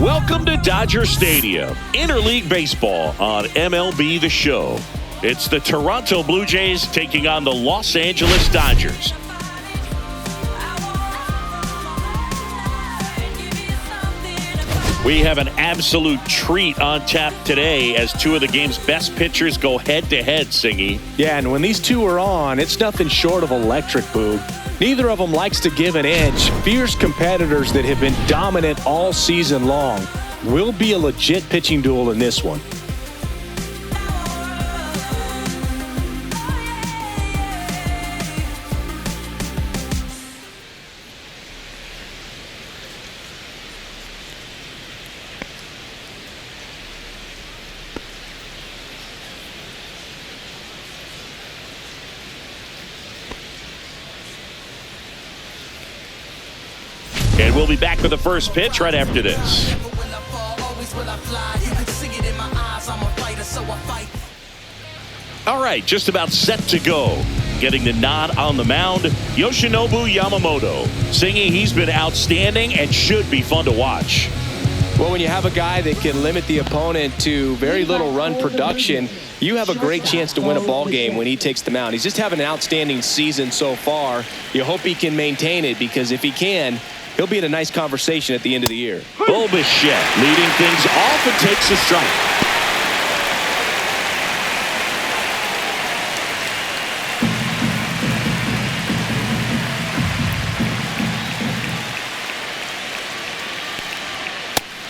Welcome to Dodger Stadium, interleague baseball on MLB The Show. It's the Toronto Blue Jays taking on the Los Angeles Dodgers. We have an absolute treat on tap today as two of the game's best pitchers go head-to-head, Singy. Yeah, and when these two are on, it's nothing short of electric, Boog. Neither of them likes to give an inch. Fierce competitors that have been dominant all season long. Will be a legit pitching duel in this one. And we'll be back with the first pitch right after this. All right, just about set to go. Getting the nod on the mound, Yoshinobu Yamamoto. Singing he's been outstanding and should be fun to watch. Well, when you have a guy that can limit the opponent to very little run production, you have a great chance to win a ball game when he takes the mound. He's just having an outstanding season so far. You hope he can maintain it, because if he can, he'll be in a nice conversation at the end of the year. Bo Bichette leading things off and takes a strike.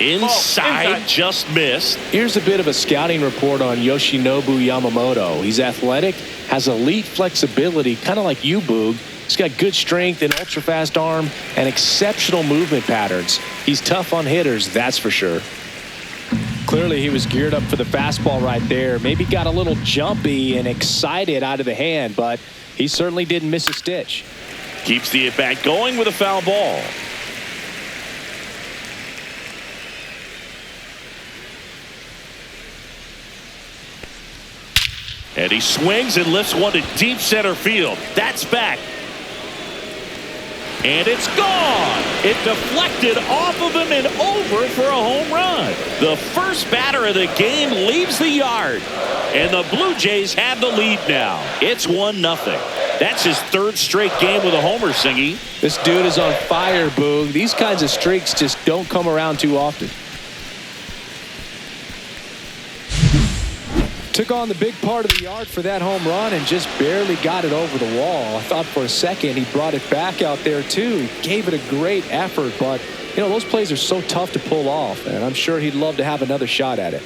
Inside, just missed. Here's a bit of a scouting report on Yoshinobu Yamamoto. He's athletic, has elite flexibility, kind of like you, Boog. He's got good strength, an ultra-fast arm, and exceptional movement patterns. He's tough on hitters, that's for sure. Clearly, he was geared up for the fastball right there. Maybe got a little jumpy and excited out of the hand, but he certainly didn't miss a stitch. Keeps the at-bat going with a foul ball. And he swings and lifts one to deep center field. That's back. And it's gone. It deflected off of him and over for a home run. The first batter of the game leaves the yard. And the Blue Jays have the lead now. It's 1-0. That's his third straight game with a homer, Singy. This dude is on fire, Boog. These kinds of streaks just don't come around too often. Took on the big part of the yard for that home run and just barely got it over the wall. I thought for a second he brought it back out there too. He gave it a great effort, but you know, those plays are so tough to pull off, and I'm sure he'd love to have another shot at it.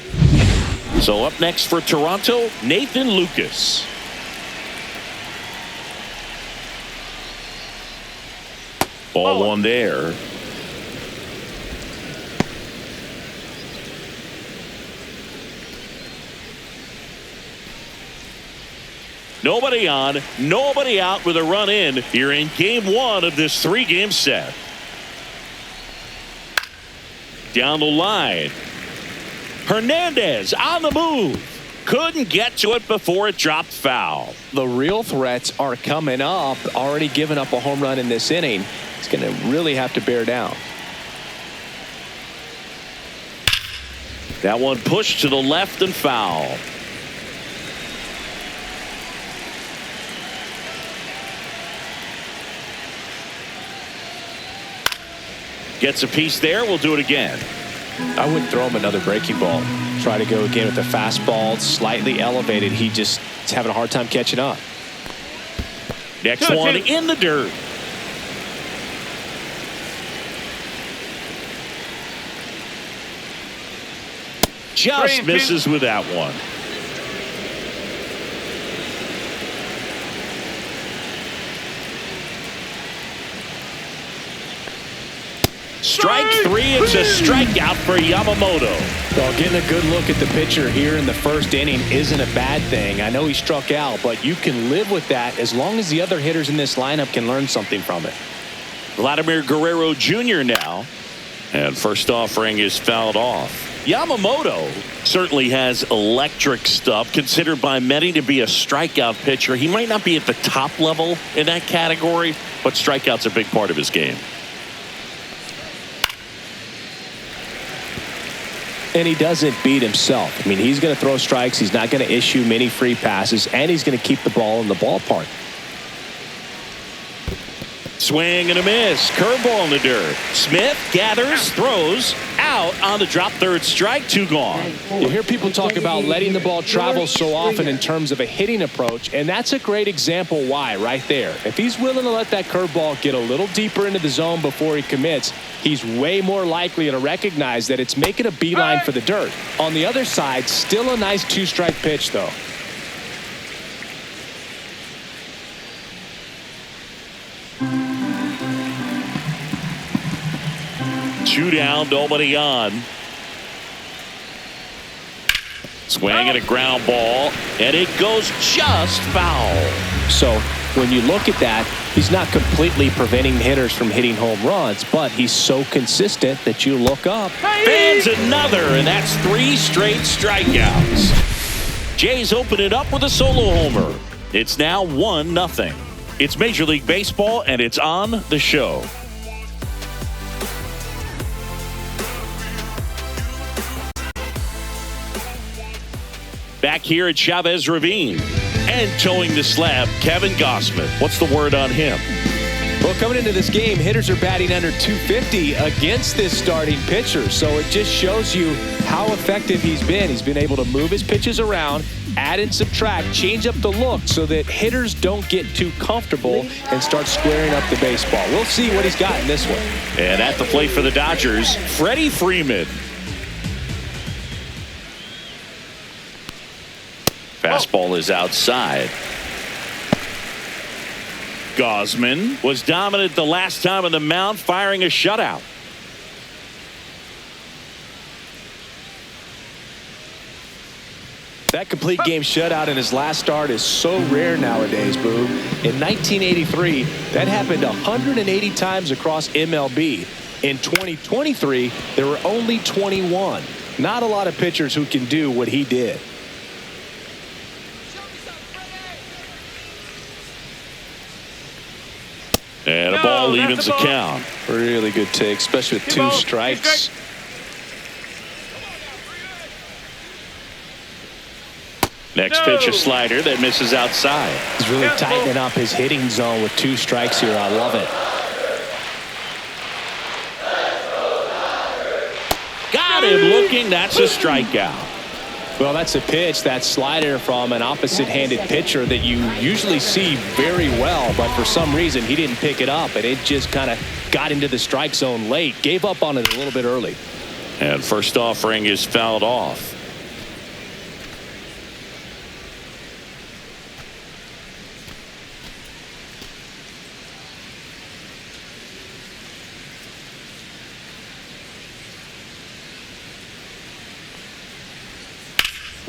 So up next for Toronto, Nathan Lucas. Ball one there. Nobody on, nobody out with a run in here in game one of this three-game set. Down the line. Hernandez on the move. Couldn't get to it before it dropped foul. The real threats are coming up. Already given up a home run in this inning. He's going to really have to bear down. That one pushed to the left and foul. Gets a piece there. We'll do it again. I wouldn't throw him another breaking ball. Try to go again with the fastball, slightly elevated. He just is having a hard time catching up. Next one in the dirt. Just misses with that one. Strike three. It's a strikeout for Yamamoto. Well, getting a good look at the pitcher here in the first inning isn't a bad thing. I know he struck out, but you can live with that as long as the other hitters in this lineup can learn something from it. Vladimir Guerrero Jr. now. And first offering is fouled off. Yamamoto certainly has electric stuff, considered by many to be a strikeout pitcher. He might not be at the top level in that category, but strikeout's a big part of his game. And he doesn't beat himself. I mean, he's going to throw strikes. He's not going to issue many free passes, and he's going to keep the ball in the ballpark. Swing and a miss. Curveball in the dirt. Smith gathers, throws, out on the drop. Third strike, 2 gone. You hear people talk about letting the ball travel so often in terms of a hitting approach, and that's a great example why right there. If he's willing to let that curveball get a little deeper into the zone before he commits, he's way more likely to recognize that it's making a beeline for the dirt. On the other side, still a nice 2-strike pitch, though. 2 down, nobody on. Swing and a ground ball, and it goes just foul. So when you look at that, he's not completely preventing hitters from hitting home runs, but he's so consistent that you look up. Fans another, and that's 3 straight strikeouts. Jays open it up with a solo homer. It's now 1-0. It's Major League Baseball, and it's on the show. Back here at Chavez Ravine. And towing the slab, Kevin Gossman. What's the word on him? Well, coming into this game, hitters are batting under 250 against this starting pitcher. So it just shows you how effective he's been. He's been able to move his pitches around, add and subtract, change up the look so that hitters don't get too comfortable and start squaring up the baseball. We'll see what he's got in this one. And at the plate for the Dodgers, Freddie Freeman. Fastball is outside. Gausman was dominant the last time on the mound, firing a shutout. That complete game shutout in his last start is so rare nowadays, Boo. In 1983, that happened 180 times across MLB. In 2023, there were only 21. Not a lot of pitchers who can do what he did. And a ball evens the count. Really good take, especially with 2 strikes. Next pitch, a slider that misses outside. He's really tightening up his hitting zone with 2 strikes here. I love it. Got him looking. That's a strikeout. Well, that's a pitch, that slider from an opposite-handed pitcher that you usually see very well, but for some reason he didn't pick it up, and it just kind of got into the strike zone late. Gave up on it a little bit early. And first offering is fouled off.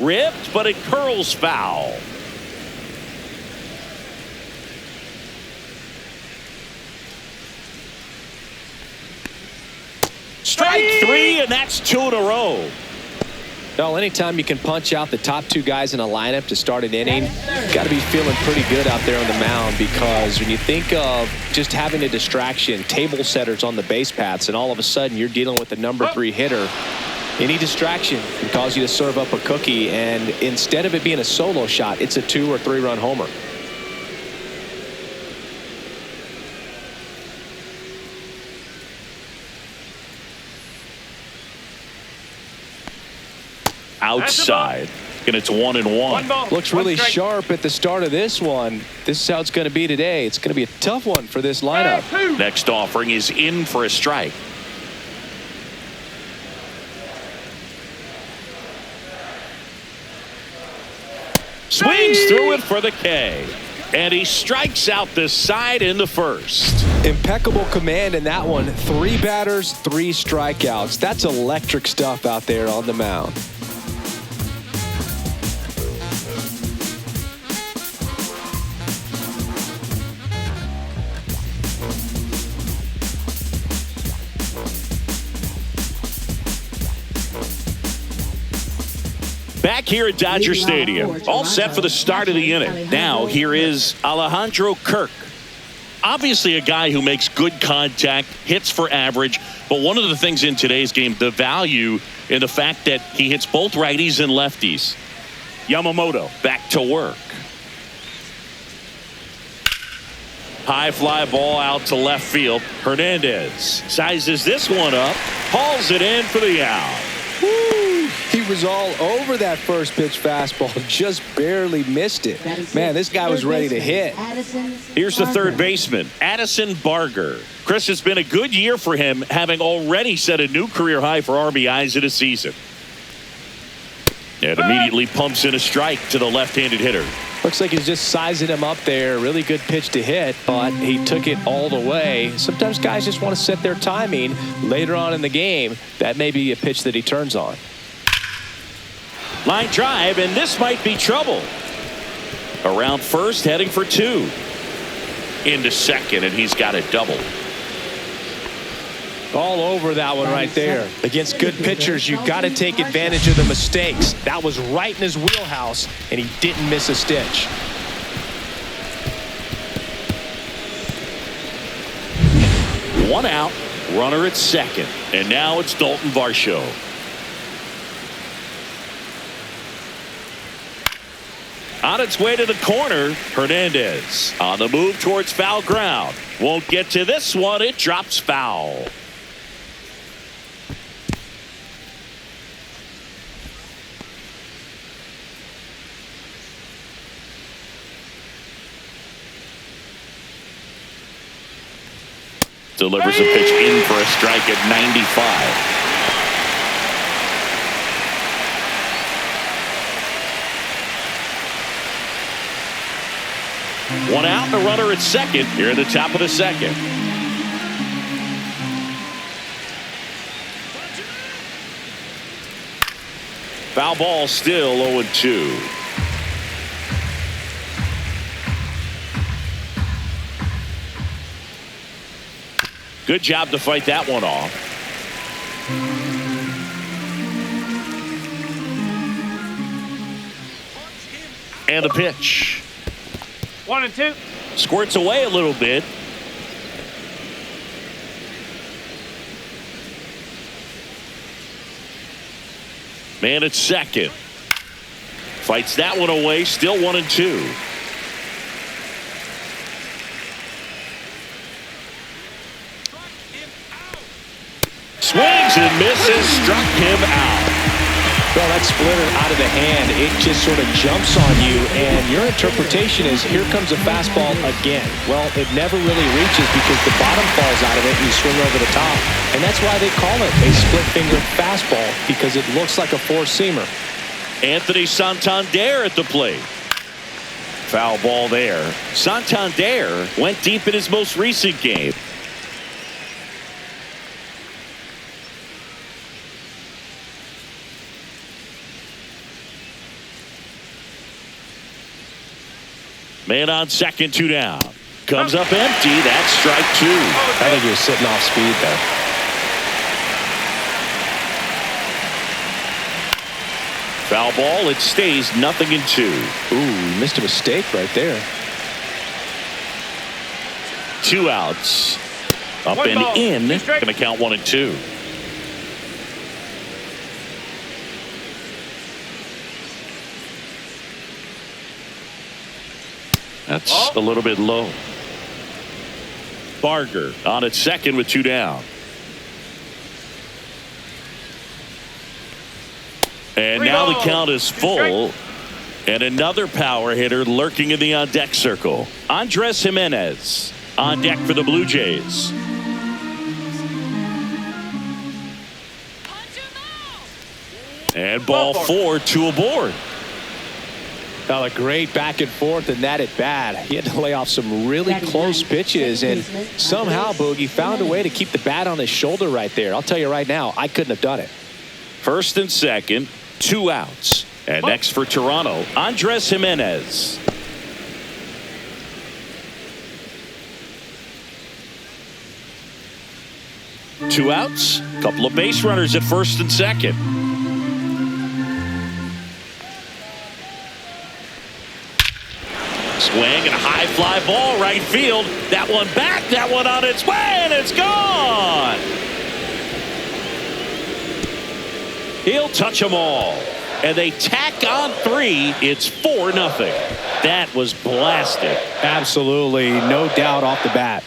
Ripped, but it curls foul. Strike 3, and that's 2 in a row. Well, anytime you can punch out the top 2 guys in a lineup to start an inning, you've got to be feeling pretty good out there on the mound, because when you think of just having a distraction, table setters on the base paths, and all of a sudden you're dealing with the number 3 hitter, any distraction can cause you to serve up a cookie, and instead of it being a solo shot, it's a 2 or 3 run homer. Outside, and it's 1-1. Looks really sharp at the start of this one. This is how it's going to be today. It's going to be a tough one for this lineup. Next offering is in for a strike. Swings through it for the K. And he strikes out this side in the first. Impeccable command in that one. 3 batters, 3 strikeouts. That's electric stuff out there on the mound. Back here at Dodger Stadium, all set for the start of the inning. Now, here is Alejandro Kirk. Obviously a guy who makes good contact, hits for average, but one of the things in today's game, the value in the fact that he hits both righties and lefties. Yamamoto back to work. High fly ball out to left field. Hernandez sizes this one up, hauls it in for the out. Woo! He was all over that first pitch fastball, just barely missed it. Man, this guy was ready to hit. Here's the third baseman, Addison Barger. Chris, it's been a good year for him, having already set a new career high for RBIs in a season. And immediately pumps in a strike to the left-handed hitter. Looks like he's just sizing him up there. Really good pitch to hit, but he took it all the way. Sometimes guys just want to set their timing later on in the game. That may be a pitch that he turns on. Line drive, and this might be trouble. Around first, heading for two. Into second, and he's got it double. All over that one right there. Against good pitchers, you got to take advantage of the mistakes. That was right in his wheelhouse, and he didn't miss a stitch. One out, runner at second, and now it's Dalton Varsho. On its way to the corner, Hernandez on the move towards foul ground. Won't get to this one. It drops foul. Delivers a pitch in for a strike at 95. One out, the runner at second here at the top of the second. Foul ball, still 0-2. Good job to fight that one off. And a pitch. 1-2. Squirts away a little bit. Man at second. Fights that one away. Still 1-2. Swings and misses. Struck him out. Well, that splitter out of the hand, it just sort of jumps on you, and your interpretation is, here comes a fastball again. Well, it never really reaches because the bottom falls out of it and you swing over the top. And that's why they call it a split-finger fastball, because it looks like a four-seamer. Anthony Santander at the plate. Foul ball there. Santander went deep in his most recent game. Man on second, two down. Comes up empty. That's strike two. I think he was sitting off speed there. Foul ball. It stays 0-2. Ooh, missed a mistake right there. Two outs. Up One and ball. in. Two strikes. Going to count 1-2. That's a little bit low. Barger on at second with two down. And now the count is full. And another power hitter lurking in the on-deck circle. Andres Jimenez on deck for the Blue Jays. And ball four, two aboard. Well, a great back and forth in that at bat. He had to lay off some really close pitches, and somehow Boogie found a way to keep the bat on his shoulder right there. I'll tell you right now, I couldn't have done it. First and second, two outs. And next for Toronto, Andres Jimenez. Two outs, couple of base runners at first and second. Swing and a high fly ball right field. That one back, that one on its way, and it's gone. He'll touch them all. And they tack on 3. It's 4-0. That was blasted. Absolutely. No doubt off the bat.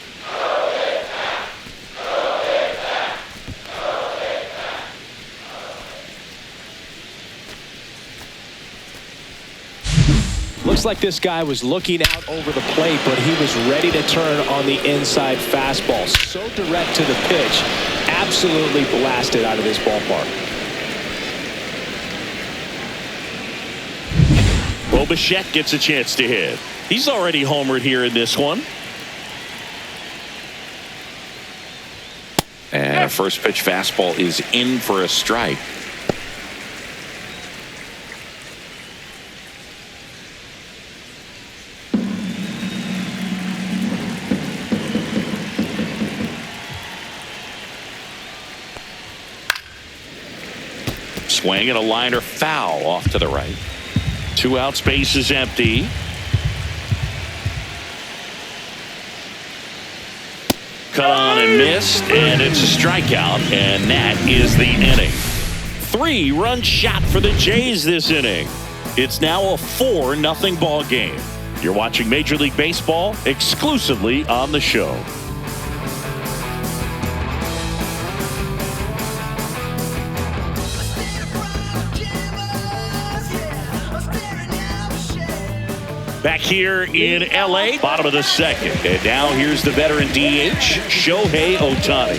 Looks like this guy was looking out over the plate, but he was ready to turn on the inside fastball. So direct to the pitch. Absolutely blasted out of this ballpark. Bo Bichette gets a chance to hit. He's already homered here in this one. And a first pitch fastball is in for a strike. Swing and a liner foul off to the right. 2 outs, base is empty. Cut on and missed, and it's a strikeout, and that is the inning. 3-run shot for the Jays this inning. It's now a 4-0 ball game. You're watching Major League Baseball exclusively on the show. Back here in L.A., bottom of the second. And now here's the veteran DH, Shohei Ohtani.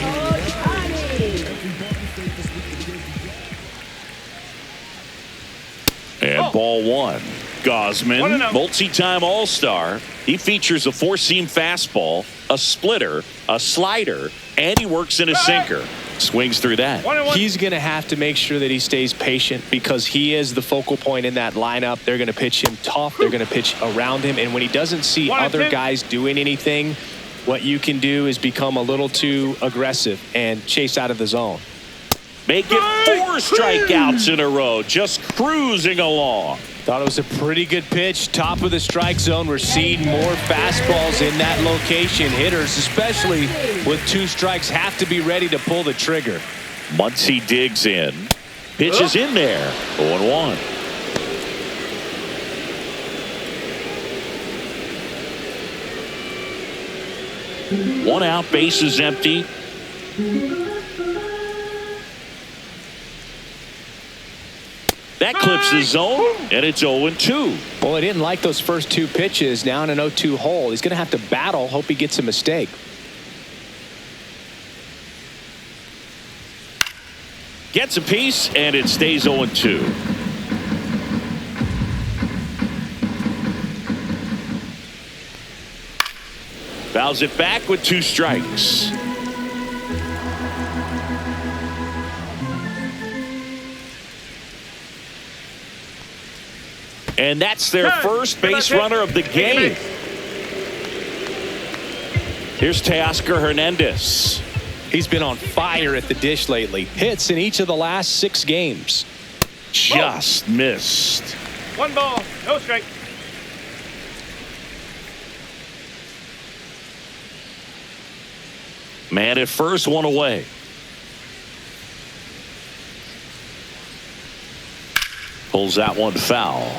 And ball 1. Gosman, multi-time All-Star. He features a 4-seam fastball, a splitter, a slider, and he works in a sinker. Swings through that. He's going to have to make sure that he stays patient because he is the focal point in that lineup. They're going to pitch him tough. They're going to pitch around him. And when he doesn't see other guys doing anything, what you can do is become a little too aggressive and chase out of the zone. Make it 4 strikeouts in a row, just cruising along. Thought it was a pretty good pitch. Top of the strike zone. We're seeing more fastballs in that location. Hitters, especially with 2 strikes, have to be ready to pull the trigger. Muncy digs in. Pitch is in there. 0-1. One out, base is empty. That clips the zone, and it's 0-2. Well, he didn't like those first 2 pitches. Now in an 0-2 hole. He's going to have to battle. Hope he gets a mistake. Gets a piece, and it stays 0-2. Fouls it back with 2 strikes. And that's their first base runner of the game. Here's Teoscar Hernandez. He's been on fire at the dish lately. Hits in each of the last 6 games. Just missed. 1 ball, no strike. Man at first, 1 away. Pulls that one foul.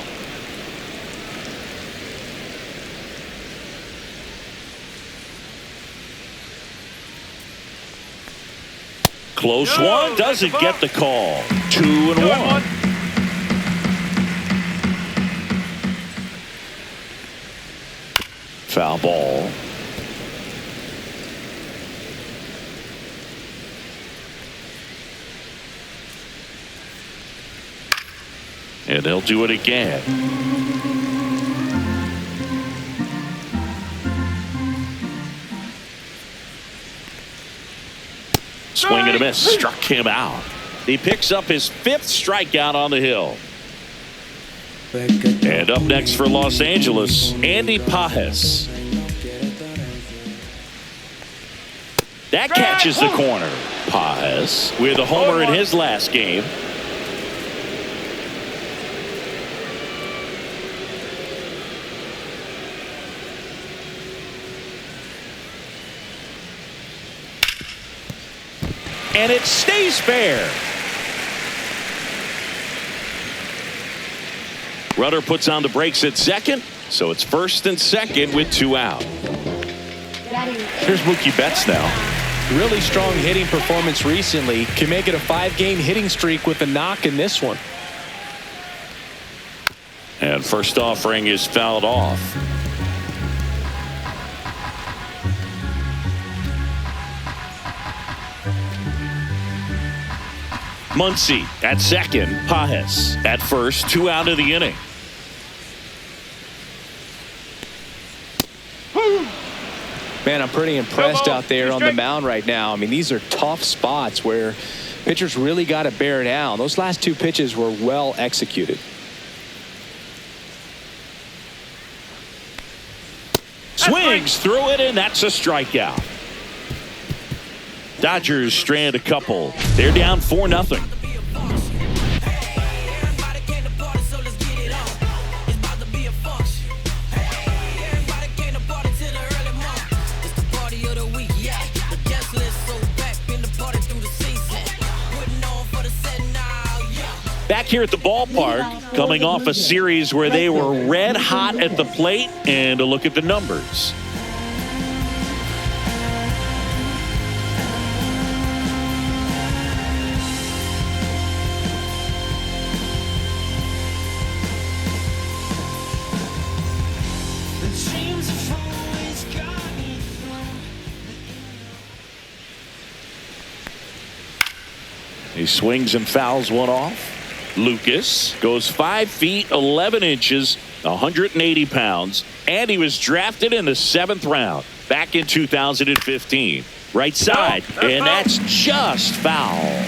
Close one, doesn't get the call. 2-1. Foul ball. And they'll do it again. Swing and a miss. Struck him out. He picks up his 5th strikeout on the hill. And up next for Los Angeles, Andy Pages. That catches the corner. Pages with a homer in his last game. And it stays fair. Runner puts on the brakes at second, so it's first and second with 2 out. Here's Mookie Betts now. Really strong hitting performance recently. Can make it a 5-game hitting streak with a knock in this one. And first offering is fouled off. Muncy at second. Pajes at first. 2 out of the inning. Man, I'm pretty impressed out there on the mound right now. I mean, these are tough spots where pitchers really got to bear down. Those last 2 pitches were well executed. Swings through it, and that's a strikeout. Dodgers strand a couple. They're down 4-0. Back here at the ballpark, coming off a series where they were red hot at the plate, and a look at the numbers. He swings and fouls one off. Lucas goes 5 feet 11 inches, 180 pounds, and he was drafted in the 7th round back in 2015. Right side, and that's just foul.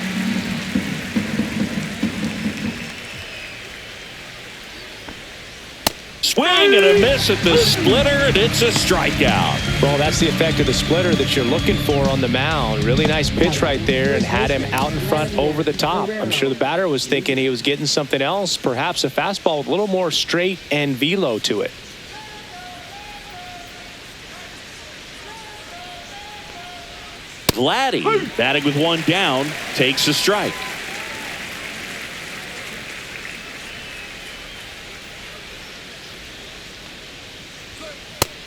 Swing and a miss at the splitter, and it's a strikeout. Well, that's the effect of the splitter that you're looking for on the mound. Really nice pitch right there and had him out in front over the top. I'm sure the batter was thinking he was getting something else, perhaps a fastball with a little more straight and velo to it. Vladdy, batting with 1 down, takes a strike.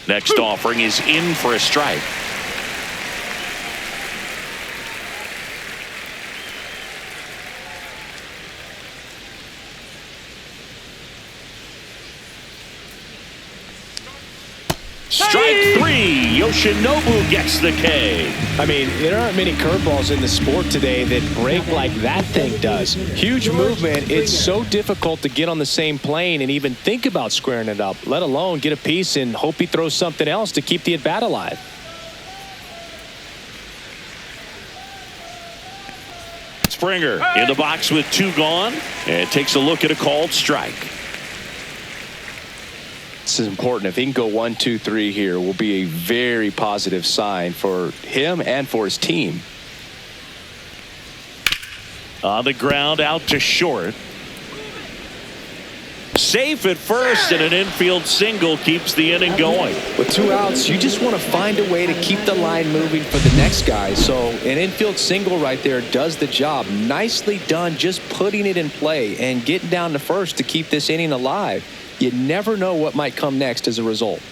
Next offering is in for a strike. Strike 3. Yoshinobu gets the K. I mean, there aren't many curveballs in the sport today that break like that thing does. Huge movement. It's so difficult to get on the same plane and even think about squaring it up, let alone get a piece and hope he throws something else to keep the at-bat alive. Springer in the box with 2 gone, and takes a look at a called strike. This is important. If he can go 1, 2, 3 here, will be a very positive sign for him and for his team. On the ground, out to short. Safe at first, and an infield single keeps the inning going. With 2 outs, you just want to find a way to keep the line moving for the next guy. So an infield single right there does the job. Nicely done, just putting it in play and getting down to first to keep this inning alive. You never know what might come next as a result.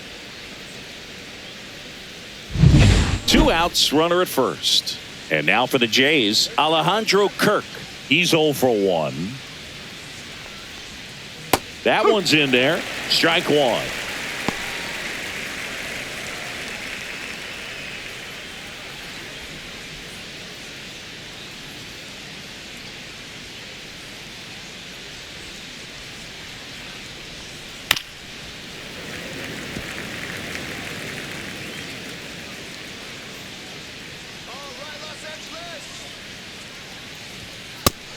2 outs, runner at first. And now for the Jays, Alejandro Kirk. He's 0 for 1. That one's in there. Strike 1.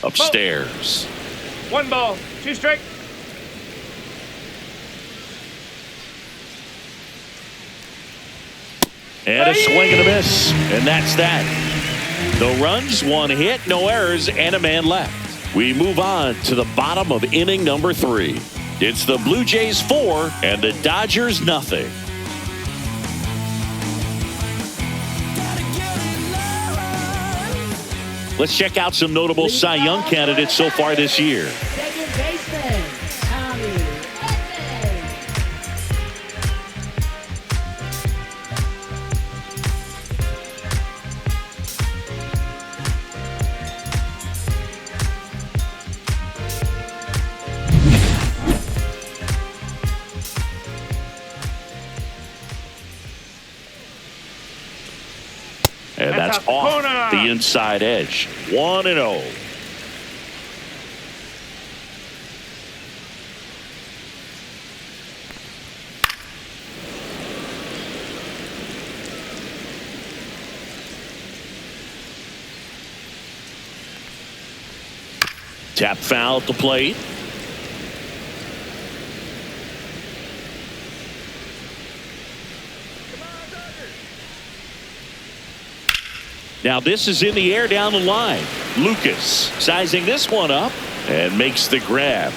Upstairs. 1 ball, 2 strike. And a swing and a miss. And that's that. No runs, 1 hit, no errors, and a man left. We move on to the bottom of inning number 3. It's the Blue Jays 4 and the Dodgers nothing. Let's check out some notable Cy Young candidates so far this year. Second baseman, Tommy And that's off the inside edge. 1-0. Tap foul at the plate. Now this is in the air down the line. Lucas sizing this one up and makes the grab.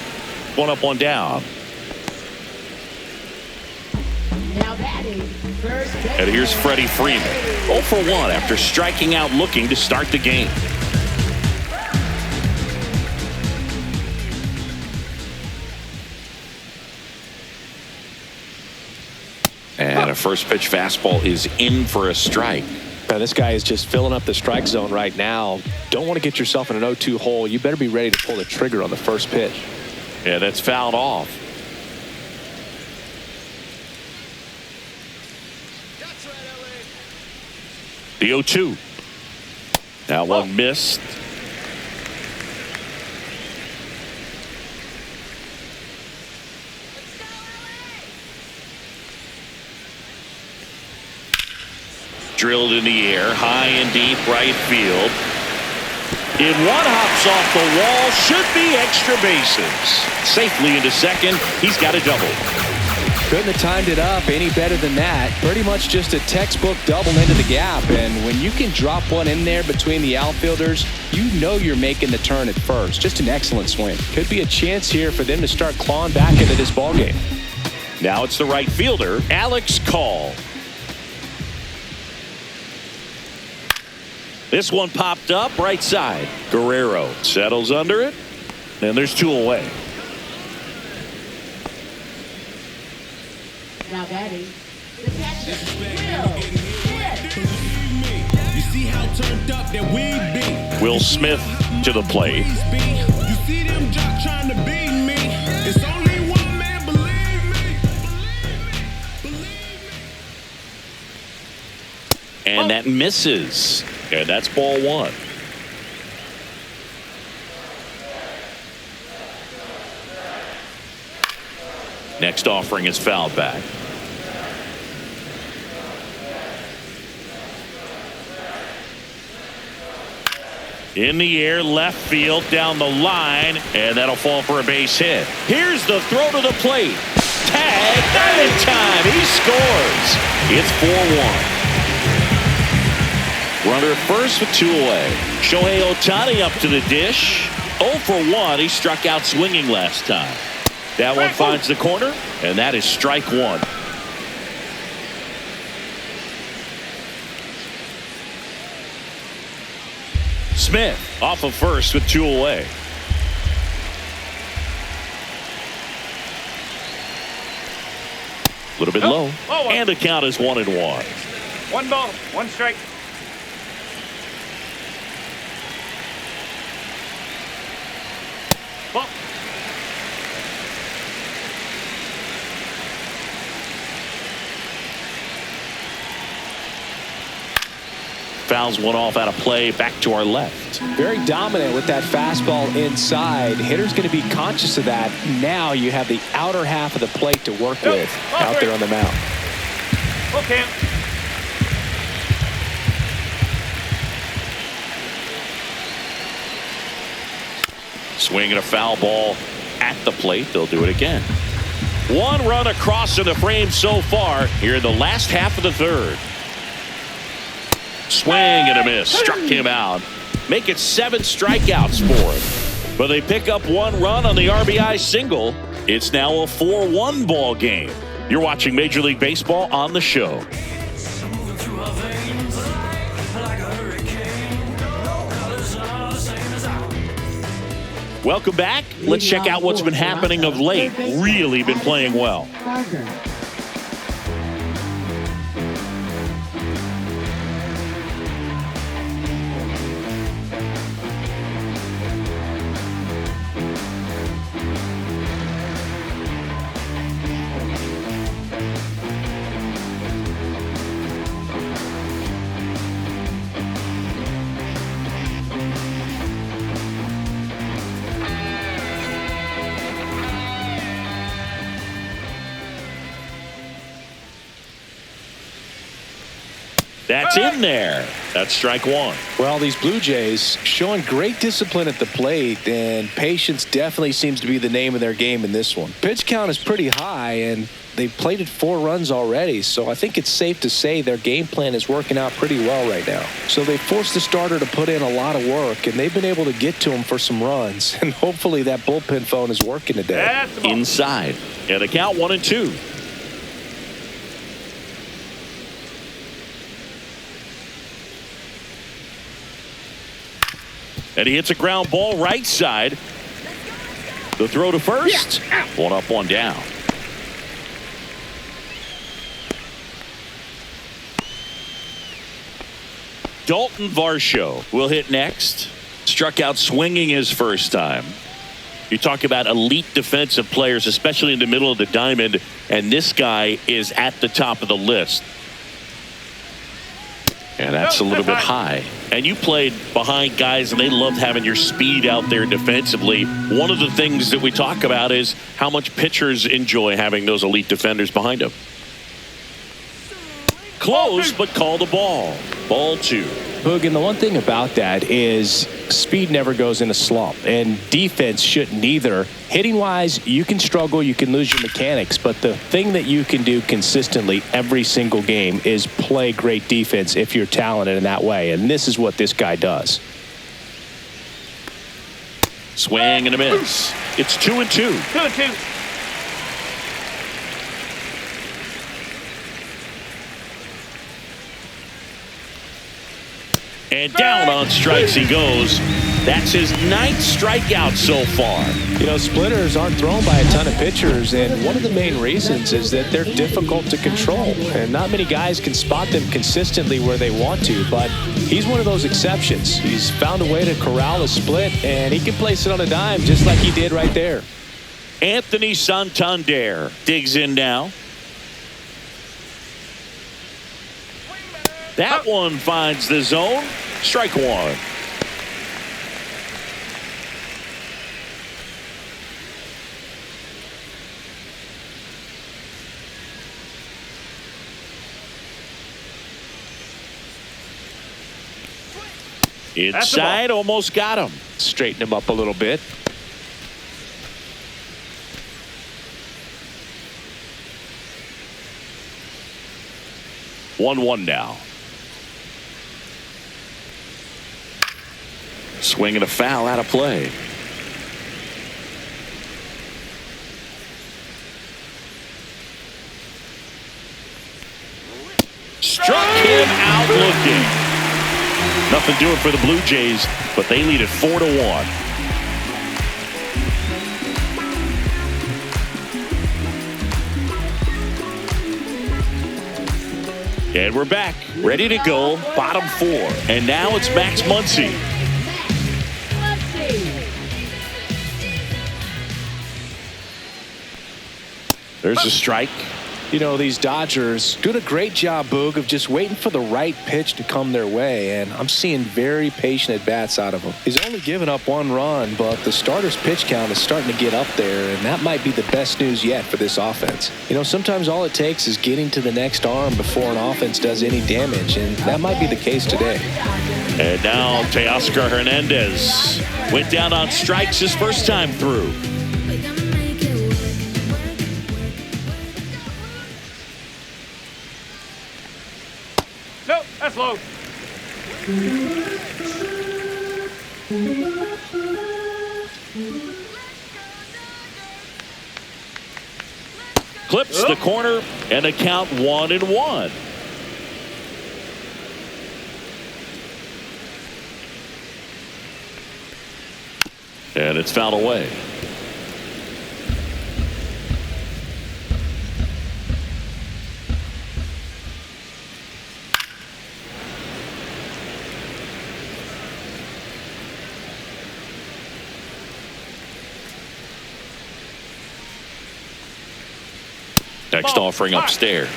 One up, one down. Now batting, first base. And here's Freddie Freeman. 0 for 1 after striking out looking to start the game. And a first pitch fastball is in for a strike. Now, this guy is just filling up the strike zone right now. Don't want to get yourself in an 0-2 hole. You better be ready to pull the trigger on the first pitch. Yeah, that's fouled off. The 0-2. That one missed. Drilled in the air, high and deep right field. In one, hops off the wall, should be extra bases. Safely into second, he's got a double. Couldn't have timed it up any better than that. Pretty much just a textbook double into the gap. And when you can drop one in there between the outfielders, you know you're making the turn at first. Just an excellent swing. Could be a chance here for them to start clawing back into this ballgame. Now it's the right fielder, Alex Call. This one popped up right side. Guerrero settles under it, and there's 2 away. Now batting, the catcher, Will Smith to the plate. You see them just trying to beat me. It's only one man, believe me. And that misses. And that's ball 1. Next offering is fouled back. In the air, left field, down the line, and that'll fall for a base hit. Here's the throw to the plate. Tag, not in time. He scores. It's 4-1. Runner at first with 2 away. Shohei Ohtani up to the dish. 0 for 1. He struck out swinging last time. That one finds the corner, and that is strike 1. Smith off of first with 2 away. A little bit low. And the count is 1-1. 1 ball, 1 strike. Ball. Fouls one off out of play, back to our left. Very dominant with that fastball inside. Hitter's going to be conscious of that. Now you have the outer half of the plate to work with out there on the mound. Okay. Swinging a foul ball at the plate. They'll do it again. 1 run across in the frame so far here in the last half of the third. Swing and a miss. Struck him out. Make it 7 strikeouts for him. But they pick up 1 run on the RBI single. It's now a 4-1 ball game. You're watching Major League Baseball on the show. Welcome back. Let's check out what's been happening of late. Really been playing well. That's in there. That's strike one. Well, these Blue Jays showing great discipline at the plate, and patience definitely seems to be the name of their game in this one. Pitch count is pretty high, and they've plated 4 runs already, so I think it's safe to say their game plan is working out pretty well right now. So they forced the starter to put in a lot of work, and they've been able to get to him for some runs, and hopefully that bullpen phone is working today. Inside, and a count 1-2. And he hits a ground ball right side. The throw to first. One up, one down. Dalton Varsho will hit next. Struck out swinging his first time. You talk about elite defensive players, especially in the middle of the diamond, and this guy is at the top of the list. And that's a little bit high. And you played behind guys, and they loved having your speed out there defensively. One of the things that we talk about is how much pitchers enjoy having those elite defenders behind them. Close, but call the ball. Ball 2. Boog, and the one thing about that is speed never goes in a slump, and defense shouldn't either. Hitting-wise, you can struggle, you can lose your mechanics, but the thing that you can do consistently every single game is play great defense if you're talented in that way, and this is what this guy does. Swing and a miss. It's 2-2. 2-2. And down on strikes he goes. That's his 9th strikeout so far. You know, splitters aren't thrown by a ton of pitchers, and one of the main reasons is that they're difficult to control, and not many guys can spot them consistently where they want to, but he's one of those exceptions. He's found a way to corral a split, and he can place it on a dime just like he did right there. Anthony Santander digs in now. That one finds the zone. Strike one. Inside, almost got him. Straighten him up a little bit. One now. Swing and a foul out of play. Struck him out looking. Nothing doing for the Blue Jays, but they lead it 4-1. And we're back, ready to go, bottom 4. And now it's Max Muncy. There's a strike. You know, these Dodgers doing a great job, Boog, of just waiting for the right pitch to come their way, and I'm seeing very patient at-bats out of him. He's only given up 1 run, but the starter's pitch count is starting to get up there, and that might be the best news yet for this offense. You know, sometimes all it takes is getting to the next arm before an offense does any damage, and that might be the case today. And now Teoscar Hernandez went down on strikes his first time through. Nope, that's low. Clips the corner and a count 1-1. And it's fouled away. Next offering upstairs.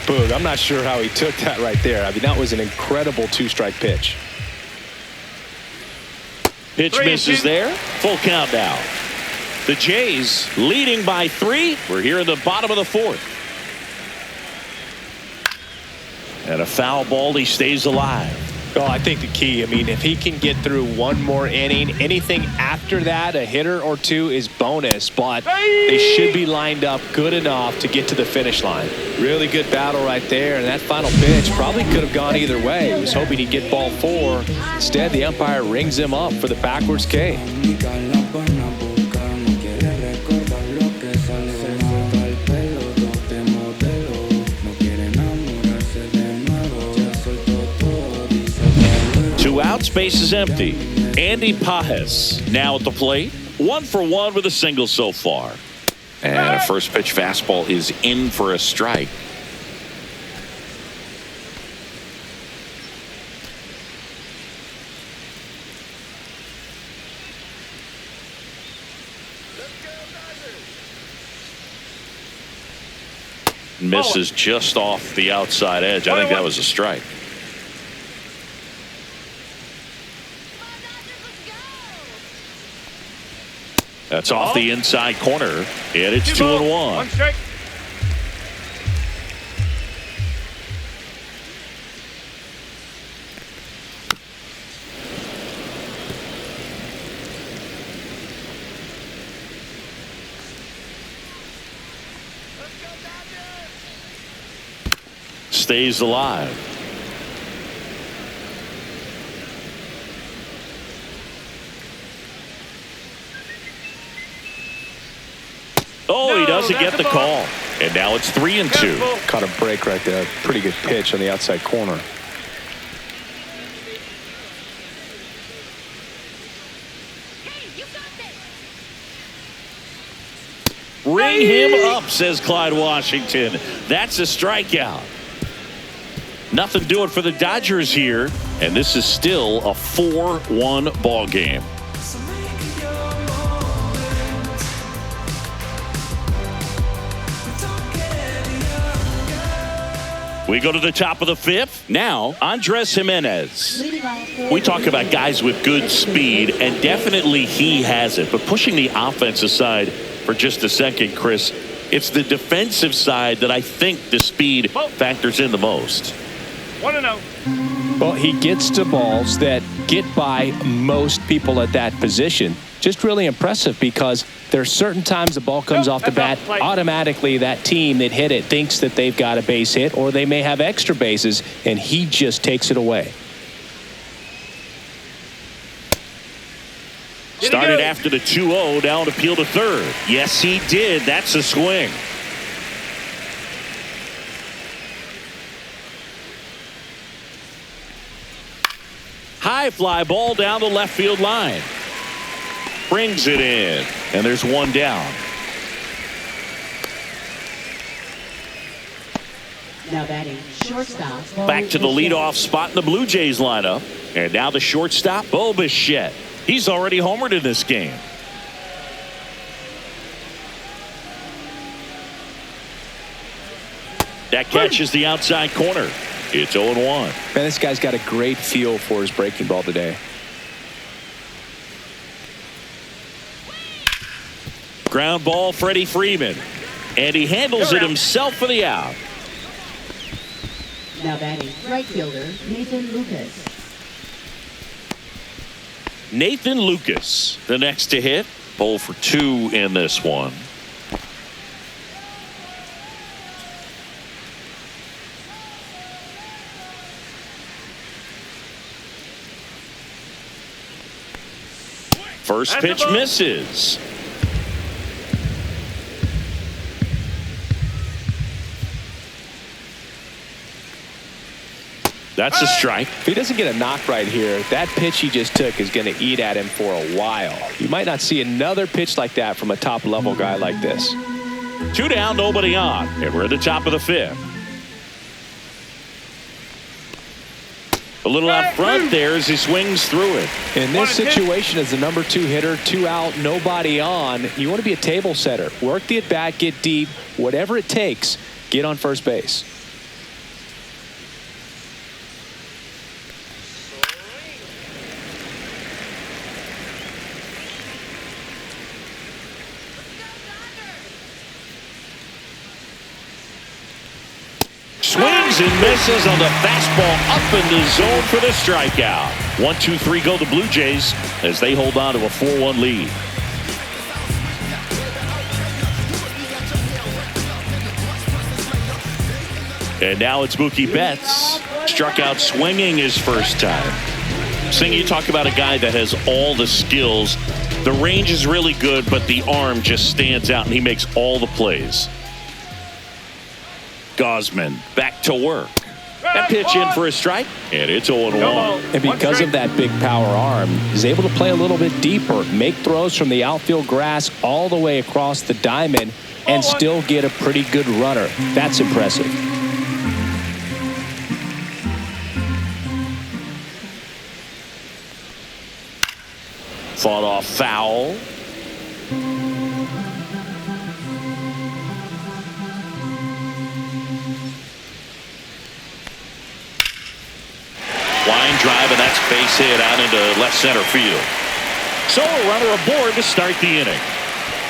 Boog, I'm not sure how he took that right there. I mean, that was an incredible 2-strike pitch. Pitch misses there. Full count now. The Jays leading by 3. We're here in the bottom of the 4th. And a foul ball, he stays alive. Oh, I think the key, I mean, if he can get through one more inning, anything after that, a hitter or two is bonus, but they should be lined up good enough to get to the finish line. Really good battle right there, and that final pitch probably could have gone either way. He was hoping he'd get ball 4. Instead, the umpire rings him up for the backwards K. Two outs, base is empty. Andy Pajes now at the plate. 1 for 1 with a single so far. And a first pitch fastball is in for a strike. Misses just off the outside edge. I think that was a strike. That's off the inside corner, and it's 2-1. One strike. Stays alive. Oh, he doesn't get the call. And now it's 3-2. Caught a break right there. Pretty good pitch on the outside corner. Ring him up, says Clyde Washington. That's a strikeout. Nothing doing for the Dodgers here. And this is still a 4-1 ball game. We go to the top of the 5th. Now, Andres Jimenez. We talk about guys with good speed, and definitely he has it. But pushing the offense aside for just a second, Chris, it's the defensive side that I think the speed factors in the most. 1-0. Well, he gets to balls that get by most people at that position. Just really impressive because there are certain times the ball comes off the bat, automatically that team that hit it thinks that they've got a base hit or they may have extra bases, and he just takes it away. Started after the 2-0, down to peel to third. Yes, he did. That's a swing. High fly ball down the left field line. Brings it in, and there's one down. Now batting shortstop. Back to the leadoff spot in the Blue Jays lineup. And now the shortstop, Bo Bichette. He's already homered in this game. That catches the outside corner. It's 0-1. Man, this guy's got a great feel for his breaking ball today. Ground ball, Freddie Freeman. And he handles it himself for the out. Now batting right fielder Nathan Lucas. Nathan Lucas, the next to hit. 0 for 2 in this one. First pitch misses. That's a strike. If he doesn't get a knock right here, that pitch he just took is going to eat at him for a while. You might not see another pitch like that from a top-level guy like this. 2 down, nobody on, and we're at the top of the 5th. A little out front there as he swings through it. In this situation, as the number 2 hitter, 2 out, nobody on, you want to be a table setter. Work the at-bat, get deep, whatever it takes, get on first base. Swings swings and misses on the fastball up in the zone for the strikeout. 1-2-3 go the Blue Jays as they hold on to a 4-1 lead. And now it's Mookie Betts. Struck out swinging his first time. Sing, you talk about a guy that has all the skills. The range is really good, but the arm just stands out, and he makes all the plays. Gosman back to work. That pitch in for a strike, and it's 0-1. And because of that big power arm, he's able to play a little bit deeper, make throws from the outfield grass all the way across the diamond, and still get a pretty good runner. That's impressive. Fought off foul. Line drive, and that's base hit out into left center field. So a runner aboard to start the inning.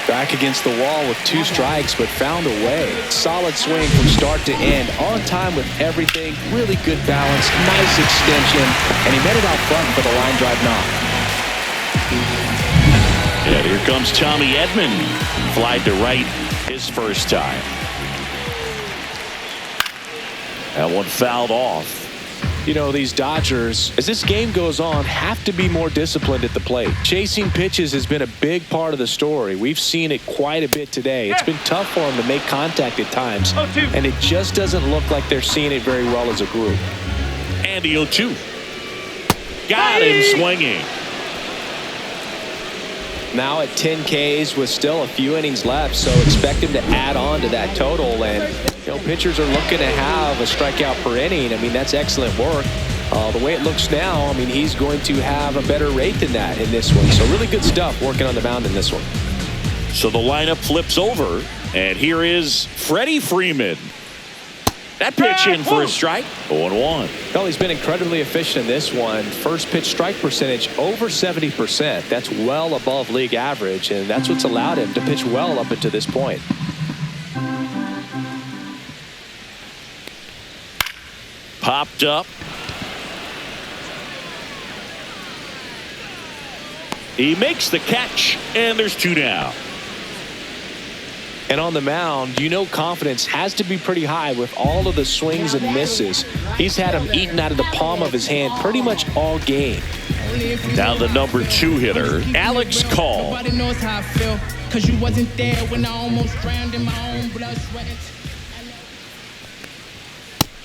Back against the wall with 2 strikes, but found a way. Solid swing from start to end. On time with everything. Really good balance. Nice extension. And he met it out front for the line drive knock. And here comes Tommy Edman. Flied to right his first time. That one fouled off. You know, these Dodgers, as this game goes on, have to be more disciplined at the plate. Chasing pitches has been a big part of the story. We've seen it quite a bit today. It's been tough for them to make contact at times, and it just doesn't look like they're seeing it very well as a group. And the 0-2. Got him swinging. Now at 10 Ks with still a few innings left, so expect him to add on to that total. And you know, pitchers are looking to have a strikeout per inning. I mean, that's excellent work. The way it looks now, I mean, he's going to have a better rate than that in this one. So really good stuff working on the mound in this one. So the lineup flips over, and here is Freddie Freeman. That pitch in for a strike. 0-1. Well, he's been incredibly efficient in this one. First pitch strike percentage over 70%. That's well above league average, and that's what's allowed him to pitch well up until this point. Popped up. He makes the catch, and there's 2 down. And on the mound, you know, confidence has to be pretty high with all of the swings and misses. He's had them eaten out of the palm of his hand pretty much all game. Now the number 2 hitter, Alex Call. Nobody knows how I feel, 'cause you wasn't there when I almost drowned in my own blood, sweat.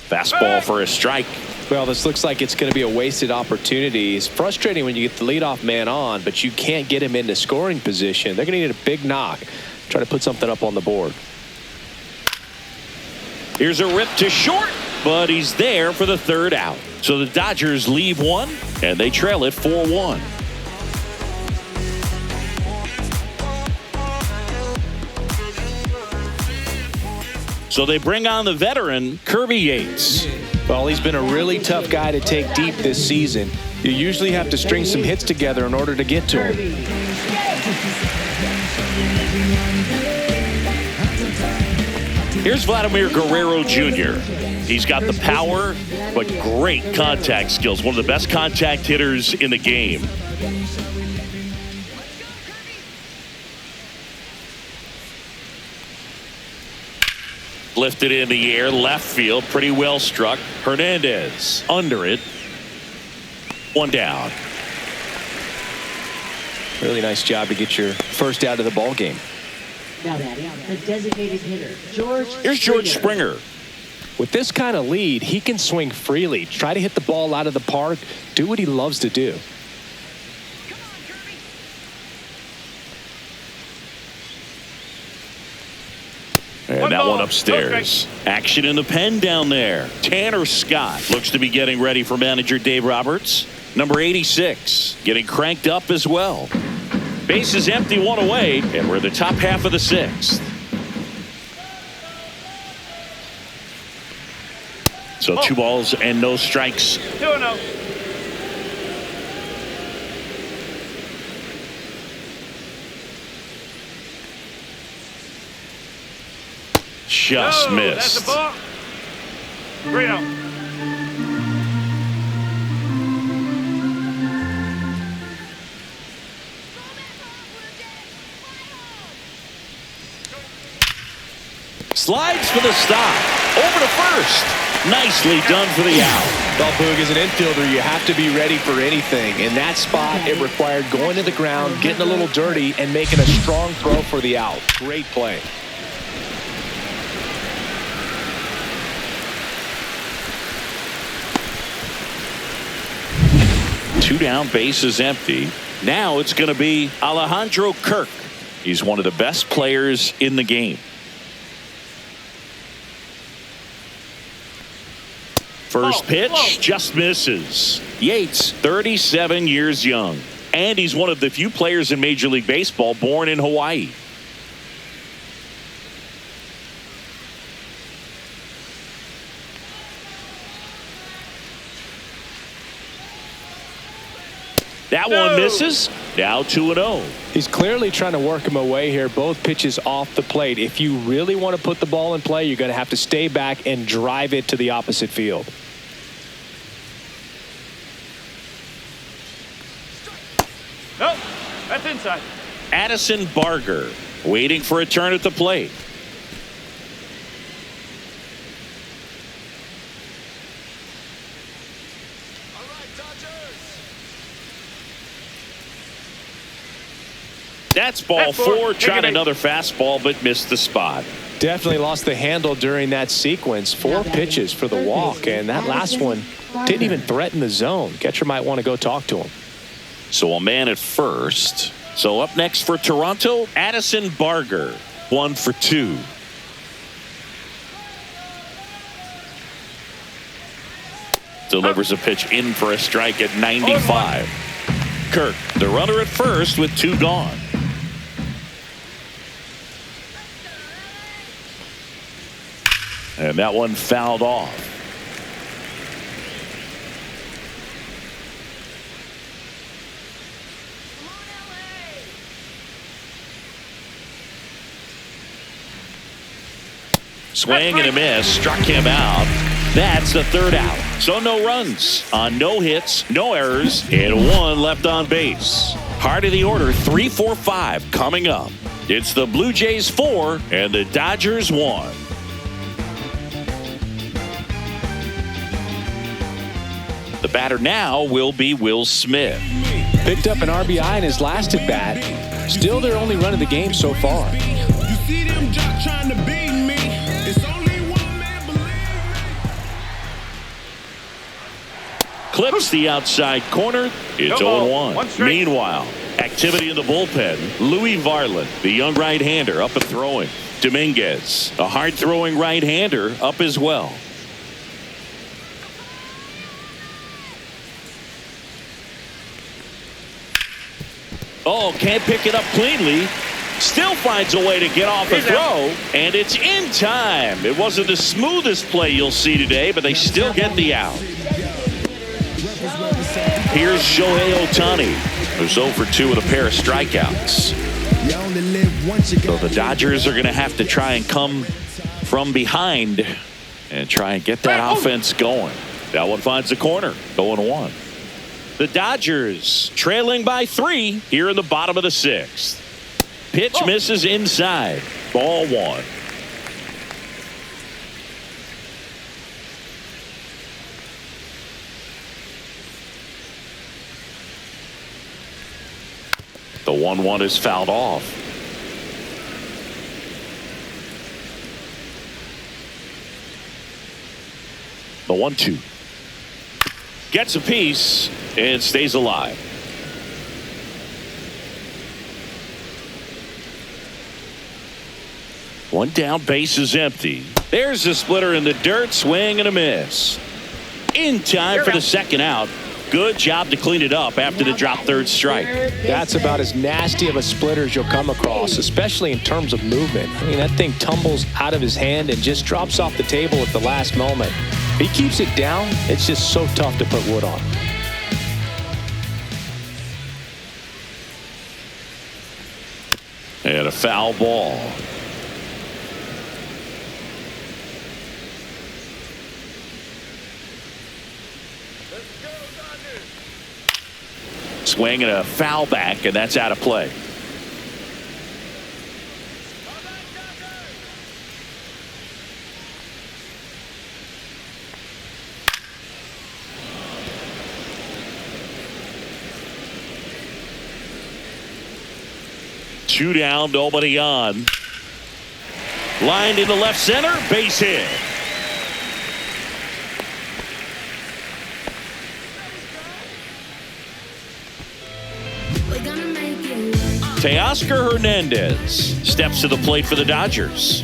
Fastball for a strike. Well, this looks like it's going to be a wasted opportunity. It's frustrating when you get the leadoff man on, but you can't get him into scoring position. They're going to need a big knock. Try to put something up on the board. Here's a rip to short, but he's there for the 3rd out. So the Dodgers leave one, and they trail it 4-1. So they bring on the veteran, Kirby Yates. Well, he's been a really tough guy to take deep this season. You usually have to string some hits together in order to get to him. Here's Vladimir Guerrero Jr. He's got the power, but great contact skills. One of the best contact hitters in the game. Lifted in the air, left field, pretty well struck. Hernandez under it. 1 down. Really nice job to get your first out of the ball game. Now batting, the designated hitter, George Here's George Springer. With this kind of lead, he can swing freely, try to hit the ball out of the park, do what he loves to do. And that one upstairs. Action in the pen down there. Tanner Scott looks to be getting ready for manager Dave Roberts. Number 86 getting cranked up as well. Base is empty, 1 away, and we're in the top half of the 6th. So 2 balls and no strikes. 2-0. Just That's missed. a ball. 3-0. Slides for the stop. Over to first. Nicely done for the out. Well, Boog, as an infielder, you have to be ready for anything. In that spot, it required going to the ground, getting a little dirty, and making a strong throw for the out. Great play. Two down, bases empty. Now it's going to be Alejandro Kirk. He's one of the best players in the game. First pitch just misses. Yates, 37 years young, and he's one of the few players in Major League Baseball born in Hawaii. That one misses. Now 2-0. He's clearly trying to work him away here. Both pitches off the plate. If you really want to put the ball in play, you're going to have to stay back and drive it to the opposite field. Nope, that's inside. Addison Barger waiting for a turn at the plate. That's ball four. Tried another fastball, but missed the spot. Definitely lost the handle during that sequence. 4 pitches for the walk, and that last one didn't even threaten the zone. Catcher might want to go talk to him. So a man at first. So up next for Toronto, Addison Barger. 1 for 2. Delivers a pitch in for a strike at 95. Kirk, the runner at first with 2 gone. And that one fouled off. Swing and a miss. Struck him out. That's the 3rd out. So no runs on no hits, no errors, and 1 left on base. Heart of the order, 3, 4, 5 coming up. It's the Blue Jays 4 and the Dodgers 1. The batter now will be Will Smith. Picked up an RBI in his last at bat. Still their only run of the game so far. You see them jock trying to beat me. It's only one man believe me. Clips the outside corner. It's 0-1. Meanwhile, activity in the bullpen. Louis Varland, the young right-hander, up and throwing. Dominguez, a hard-throwing right-hander, up as well. Oh, can't pick it up cleanly. Still finds a way to get off a throw, and it's in time. It wasn't the smoothest play you'll see today, but they still get the out. Here's Shohei Ohtani, who's 0 for 2 with a pair of strikeouts. So the Dodgers are going to have to try and come from behind and try and get that offense going. That one finds the corner, 0-1. The Dodgers trailing by 3 here in the bottom of the 6th. Pitch misses inside. Ball 1. The 1-1 is fouled off. The 1-2. Gets a piece and stays alive. One down, base is empty. There's the splitter in the dirt. Swing and a miss. In time for the 2nd out. Good job to clean it up after the drop 3rd strike. That's about as nasty of a splitter as you'll come across, especially in terms of movement. I mean, that thing tumbles out of his hand and just drops off the table at the last moment. If he keeps it down, it's just so tough to put wood on. And a foul ball. Swing and a foul back, and that's out of play. Two down, nobody on. Lined into left center, base hit. Teoscar Hernandez steps to the plate for the Dodgers.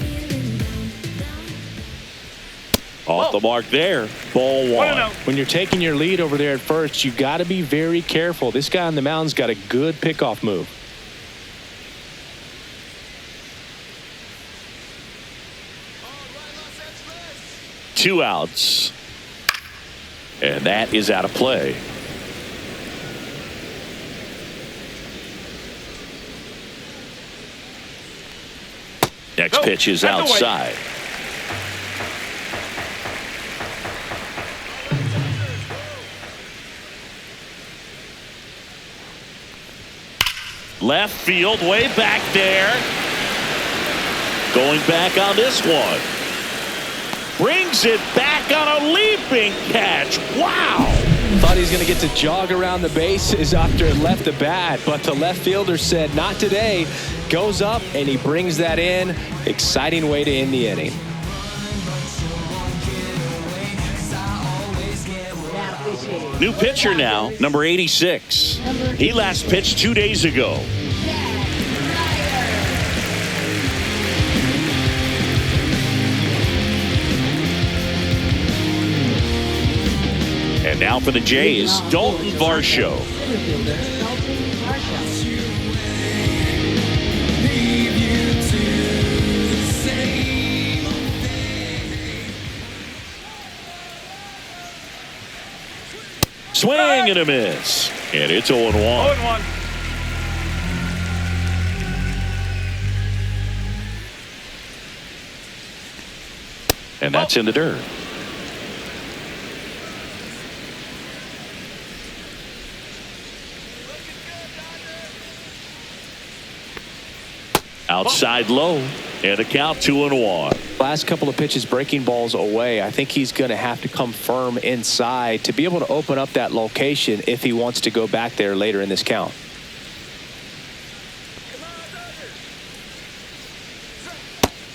Off the mark there. Ball one. When you're taking your lead over there at first, you got to be very careful. This guy on the mound's got a good pickoff move. Two outs. And that is out of play. Next pitch is outside. Left field, way back there. Going back on this one. Brings it back on a leaping catch. Wow. Thought he was going to get to jog around the bases after it left the bat, but the left fielder said not today. Goes up and he brings that in. Exciting way to end the inning. New pitcher now, number 86. He last pitched 2 days ago. And now for the Jays, Dalton Varsho. Swing and a miss. And it's 0-1. 0-1. And that's in the dirt. Outside low. And a count 2-1. Last couple of pitches breaking balls away. I think he's going to have to come firm inside to be able to open up that location if he wants to go back there later in this count.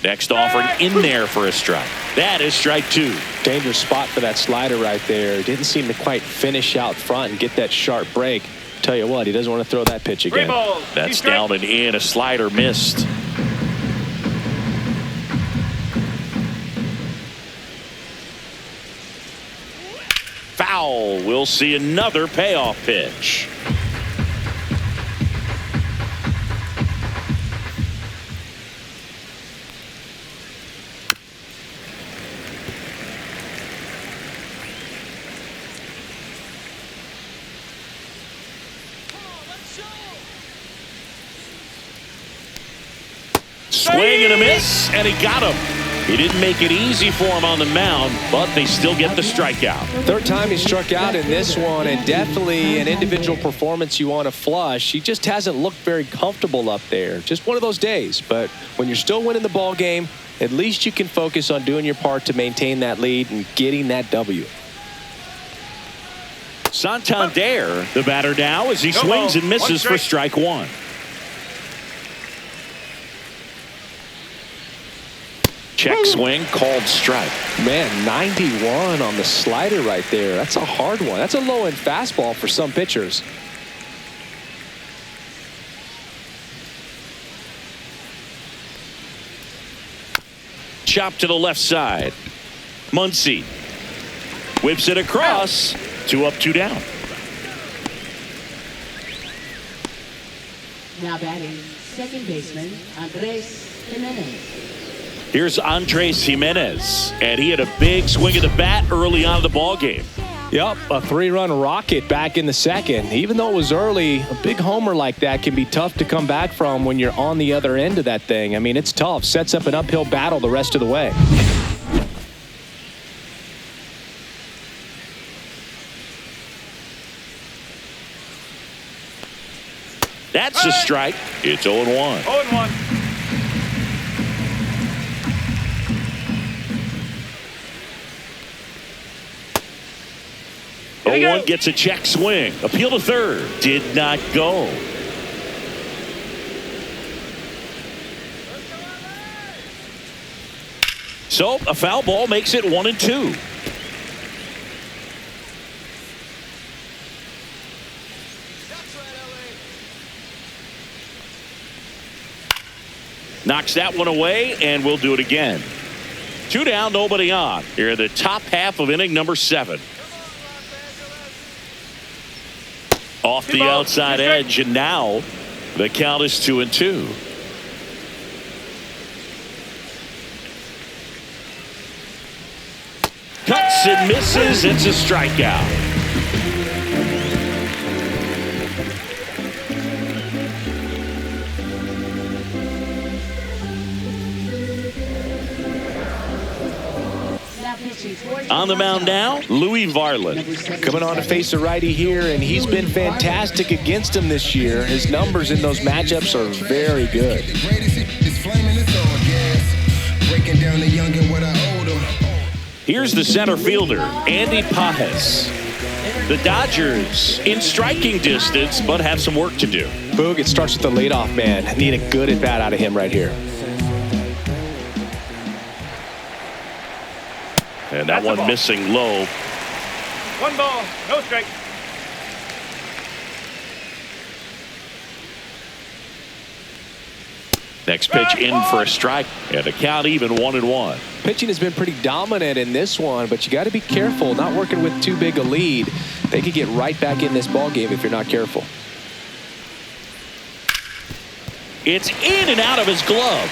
Next offering in there for a strike. That is strike two. Dangerous spot for that slider right there. Didn't seem to quite finish out front and get that sharp break. Tell you what, he doesn't want to throw that pitch again. That's down and in. A slider missed. Foul. We'll see another payoff pitch. Swing and a miss, and he got him. He didn't make it easy for him on the mound, but they still get the strikeout. Third time he struck out in this one, and definitely an individual performance you want to flush. He just hasn't looked very comfortable up there. Just one of those days. But when you're still winning the ball game, at least you can focus on doing your part to maintain that lead and getting that W. Santander, the batter now, as he swings and misses for strike one. Check swing, called strike. Man, 91 on the slider right there. That's a hard one. That's a low-end fastball for some pitchers. Chop to the left side. Muncy whips it across. 2 up, 2 down. Now batting, second baseman, Andres Jimenez. Here's Andres Jimenez, and he had a big swing of the bat early on in the ball game. Yep, a 3-run rocket back in the second. Even though it was early, a big homer like that can be tough to come back from when you're on the other end of that thing. I mean, it's tough. Sets up an uphill battle the rest of the way. That's a strike. It's 0-1. 0-1. 0-1 gets a check swing. Appeal to third. Did not go. So a foul ball makes it 1-2. Knocks that one away, and we'll do it again. 2 down, nobody on. Here in the top half of inning number 7. Off the outside edge, and now the count is 2-2. Cuts and misses. It's a strikeout. On the mound now, Louis Varland. Coming on to face a righty here, and he's been fantastic against him this year. His numbers in those matchups are very good. Here's the center fielder, Andy Pages. The Dodgers in striking distance, but have some work to do. Boog, it starts with the leadoff man. Need a good at bat out of him right here. And that one missing low. 1 ball, no strike. Next pitch in for a strike, and the count even 1-1. Pitching has been pretty dominant in this one, but you got to be careful. Not working with too big a lead. They could get right back in this ball game if you're not careful. It's in and out of his glove.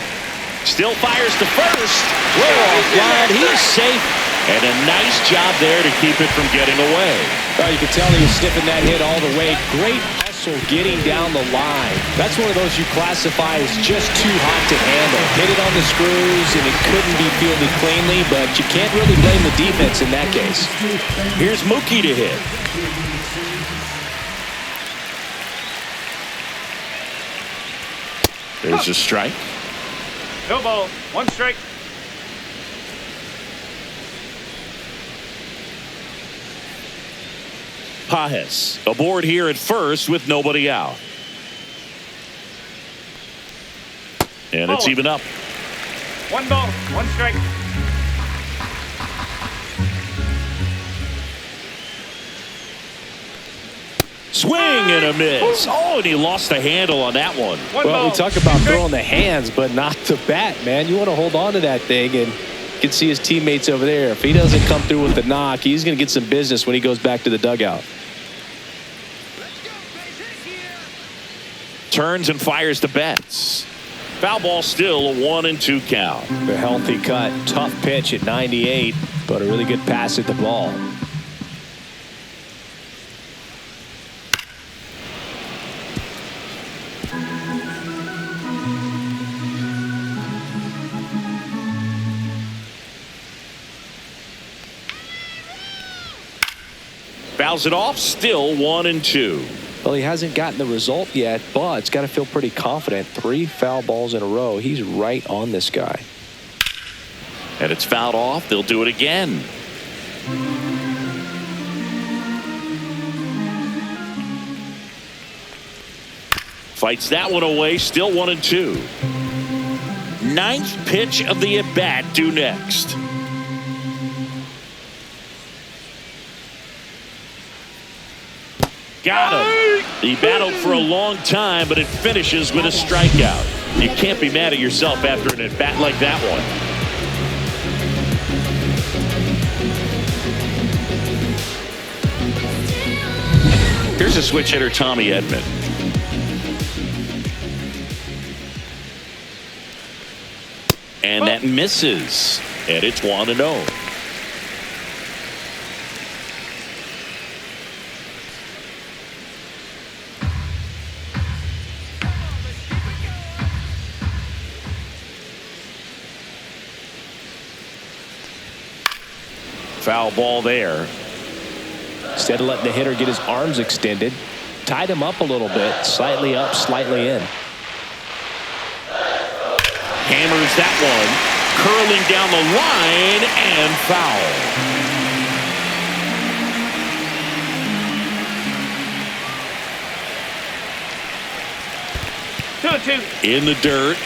Still fires to first. Throw off line. He's safe. And a nice job there to keep it from getting away. Well, you can tell he was sniffing that hit all the way. Great hustle getting down the line. That's one of those you classify as just too hot to handle. Hit it on the screws, and it couldn't be fielded cleanly, but you can't really blame the defense in that case. Here's Mookie to hit. There's a strike. No ball, 1 strike. Pages aboard here at first with nobody out. And it's even up. 1 ball, 1 strike. Swing and a miss. Oh, and he lost the handle on that one. Well, we talk about throwing the hands, but not the bat, man. You want to hold on to that thing, and you can see his teammates over there. If he doesn't come through with the knock, he's going to get some business when he goes back to the dugout. Turns and fires to Betts. Foul ball, still a 1-2 count. A healthy cut, tough pitch at 98, but a really good pass at the ball. Fouls it off, still 1-2. Well, he hasn't gotten the result yet, but it's got to feel pretty confident. 3 foul balls in a row. He's right on this guy. And it's fouled off. They'll do it again. Fights that one away, still 1-2. 9th pitch of the at-bat due next. Got him. He battled for a long time, but it finishes with a strikeout. You can't be mad at yourself after an at-bat like that one. Here's a switch hitter, Tommy Edman. And that misses. And it's 1-0. Foul ball there. Instead of letting the hitter get his arms extended, tied him up a little bit. Slightly up, slightly in. Hammers that one. Curling down the line and foul. 2-2. In the dirt.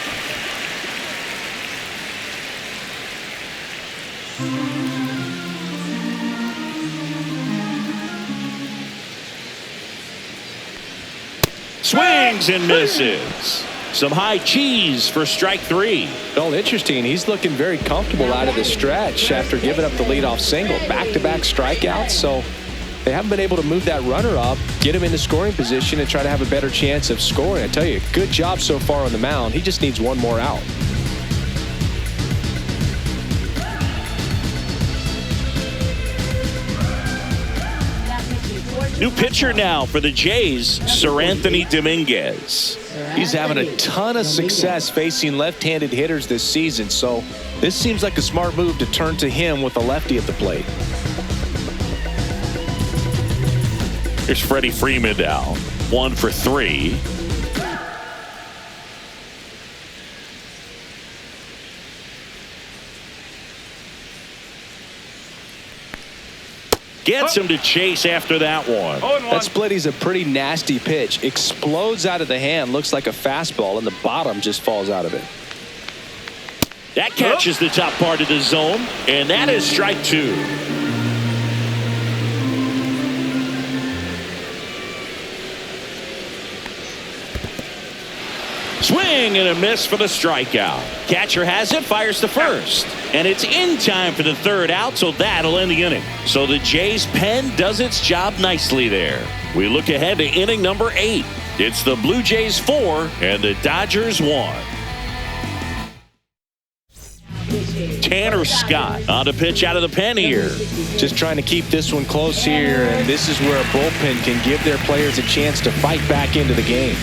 Swings and misses. Some high cheese for strike 3. Well, interesting. He's looking very comfortable out of the stretch after giving up the leadoff single. Back-to-back strikeouts, so they haven't been able to move that runner up, get him into scoring position, and try to have a better chance of scoring. I tell you, good job so far on the mound. He just needs one more out. New pitcher now for the Jays, Sir Anthony Dominguez. He's having a ton of success facing left-handed hitters this season, so this seems like a smart move to turn to him with a lefty at the plate. Here's Freddie Freeman now. 1 for 3. Gets him to chase after that one. That splitty's a pretty nasty pitch. Explodes out of the hand. Looks like a fastball, and the bottom just falls out of it. That catches the top part of the zone, and that is strike 2. Swing and a miss for the strikeout. Catcher has it, fires to first. And it's in time for the third out, so that'll end the inning. So the Jays' pen does its job nicely there. We look ahead to inning number 8. It's the Blue Jays 4 and the Dodgers 1. Tanner Scott on to pitch out of the pen here. Just trying to keep this one close here, and this is where a bullpen can give their players a chance to fight back into the game.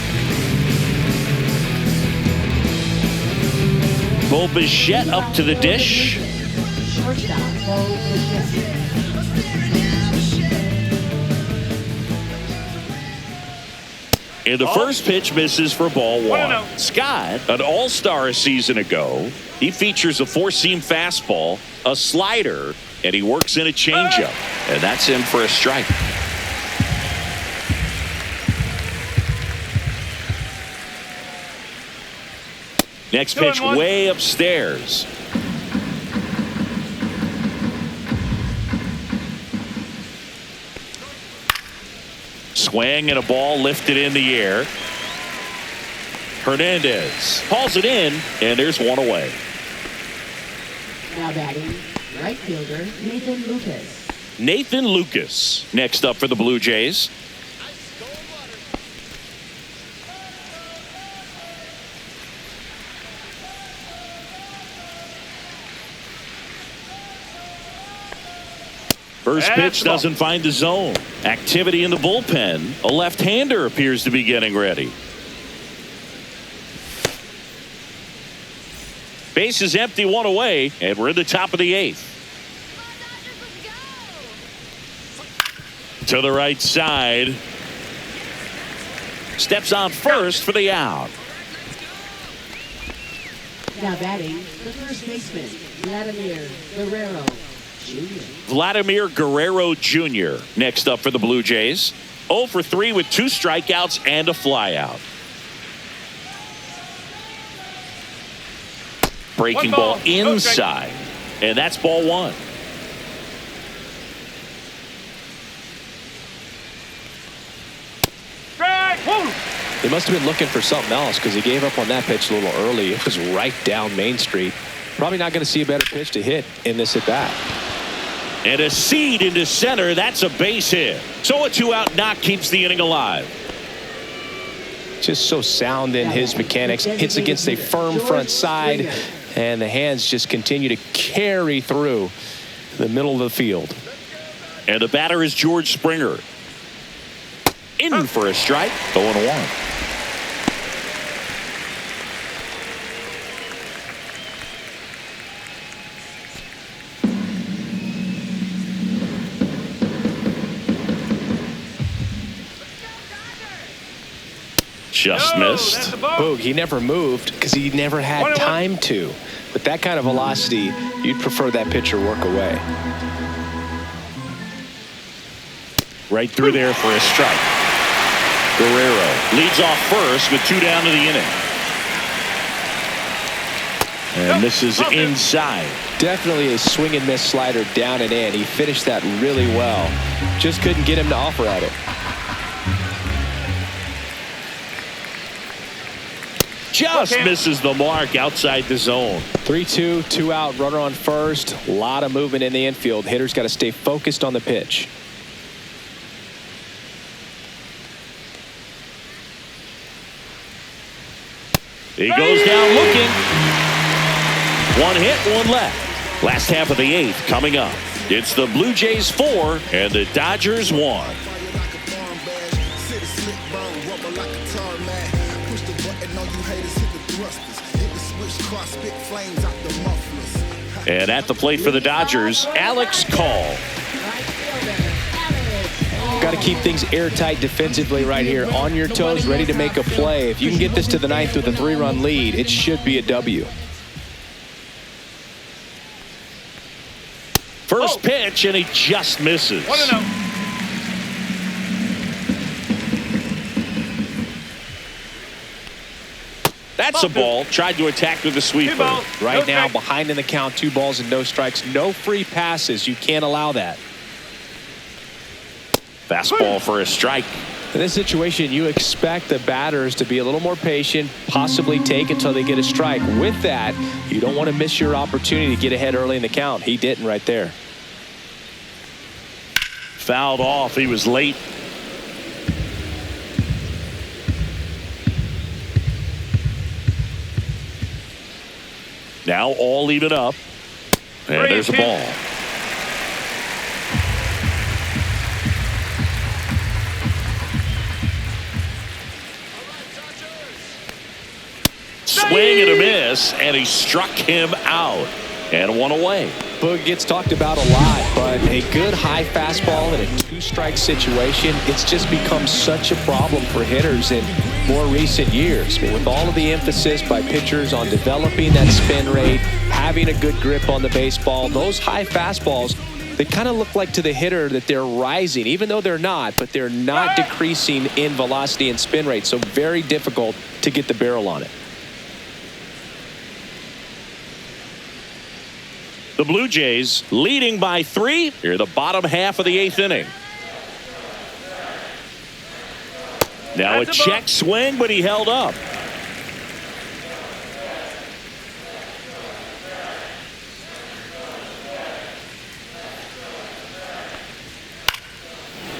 Bo Bichette up to the dish. And the first pitch misses for ball 1. Scott, an all-star a season ago, he features a four-seam fastball, a slider, and he works in a changeup. And that's in for a strike. Next pitch way upstairs. Swing and a ball lifted in the air. Hernandez hauls it in, and there's one away. Now batting, right fielder Nathan Lucas. Nathan Lucas next up for the Blue Jays. First pitch doesn't find the zone. Activity in the bullpen. A left-hander appears to be getting ready. Base is empty, one away, and we're in the top of the 8th. To the right side. Steps on first for the out. Now batting, the first baseman, Vladimir Guerrero Jr. Vladimir Guerrero Jr. next up for the Blue Jays. 0 for 3 with 2 strikeouts and a flyout. Breaking ball inside. And that's ball 1. They must have been looking for something else because he gave up on that pitch a little early. It was right down Main Street. Probably not going to see a better pitch to hit in this at bat. And a seed into center. That's a base hit. So a 2-out knock keeps the inning alive. Just so sound in his mechanics. Hits against a firm front side, and the hands just continue to carry through the middle of the field. And the batter is George Springer. In for a strike. 0-1. Just No, missed. that's a ball. Boog, he never moved because he never had 1-1. time to. With that kind of velocity, you'd prefer that pitcher work away. Right through there for a strike. Guerrero leads off first with 2 down to the inning. And this is inside. Definitely a swing and miss slider down and in. He finished that really well. Just couldn't get him to offer at it. Just misses the mark outside the zone. 3-2, 2 out, runner on first. A lot of movement in the infield. Hitters got to stay focused on the pitch. He goes down looking. 1 hit, 1 left. Last half of the 8th coming up. It's the Blue Jays 4 and the Dodgers 1. And at the plate for the Dodgers, Alex Call. Got to keep things airtight defensively right here. On your toes, ready to make a play. If you can get this to the 9th with a 3-run lead, it should be a W. First pitch, and he just misses. 1-0. That's a ball. Tried to attack with a sweeper. 2 balls. Right No now, strike. behind in the count, 2 balls and no strikes. No free passes. You can't allow that. Fastball for a strike. In this situation, you expect the batters to be a little more patient, possibly take until they get a strike. With that, you don't want to miss your opportunity to get ahead early in the count. He didn't right there. Fouled off. He was late. Now all even up. And there's a ball. Swing and a miss, and he struck him out. And 1 away. Boog gets talked about a lot, but a good high fastball in a 2-strike situation, it's just become such a problem for hitters in more recent years. I mean, with all of the emphasis by pitchers on developing that spin rate, having a good grip on the baseball, those high fastballs, they kind of look like to the hitter that they're rising, even though they're not, but they're not decreasing in velocity and spin rate, so very difficult to get the barrel on it. The Blue Jays leading by 3 here the bottom half of the 8th inning. Now That's a a ball. check swing, but he held up.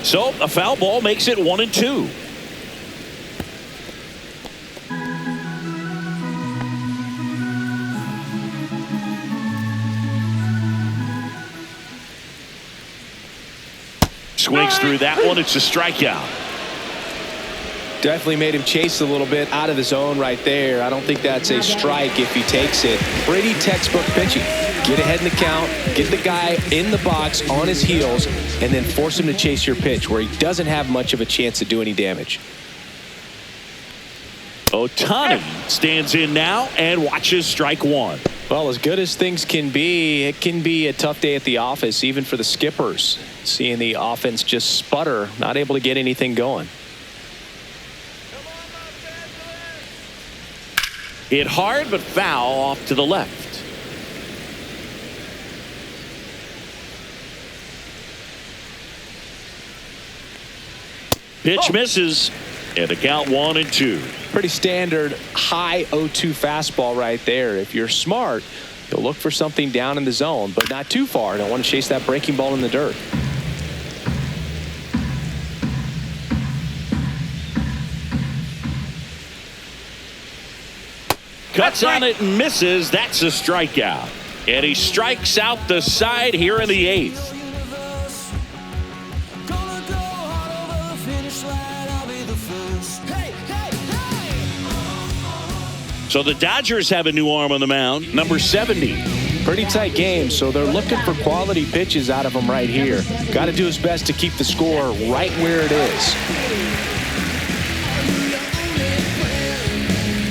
So a foul ball makes it 1-2. Swings through that one. It's a strikeout. Definitely made him chase a little bit out of the zone right there. I don't think that's a strike if he takes it. Pretty textbook pitching. Get ahead in the count, get the guy in the box on his heels, and then force him to chase your pitch where he doesn't have much of a chance to do any damage. Ohtani stands in now and watches strike 1. Well, as good as things can be, it can be a tough day at the office, even for the skippers. Seeing the offense just sputter, not able to get anything going. Hit hard, but foul off to the left. Pitch misses, and the count 1-2. Pretty standard high 0-2 fastball right there. If you're smart, you'll look for something down in the zone, but not too far. Don't want to chase that breaking ball in the dirt. Cuts on it and misses. That's a strikeout. And he strikes out the side here in the 8th. So the Dodgers have a new arm on the mound, number 70. Pretty tight game, so they're looking for quality pitches out of him right here. Got to do his best to keep the score right where it is.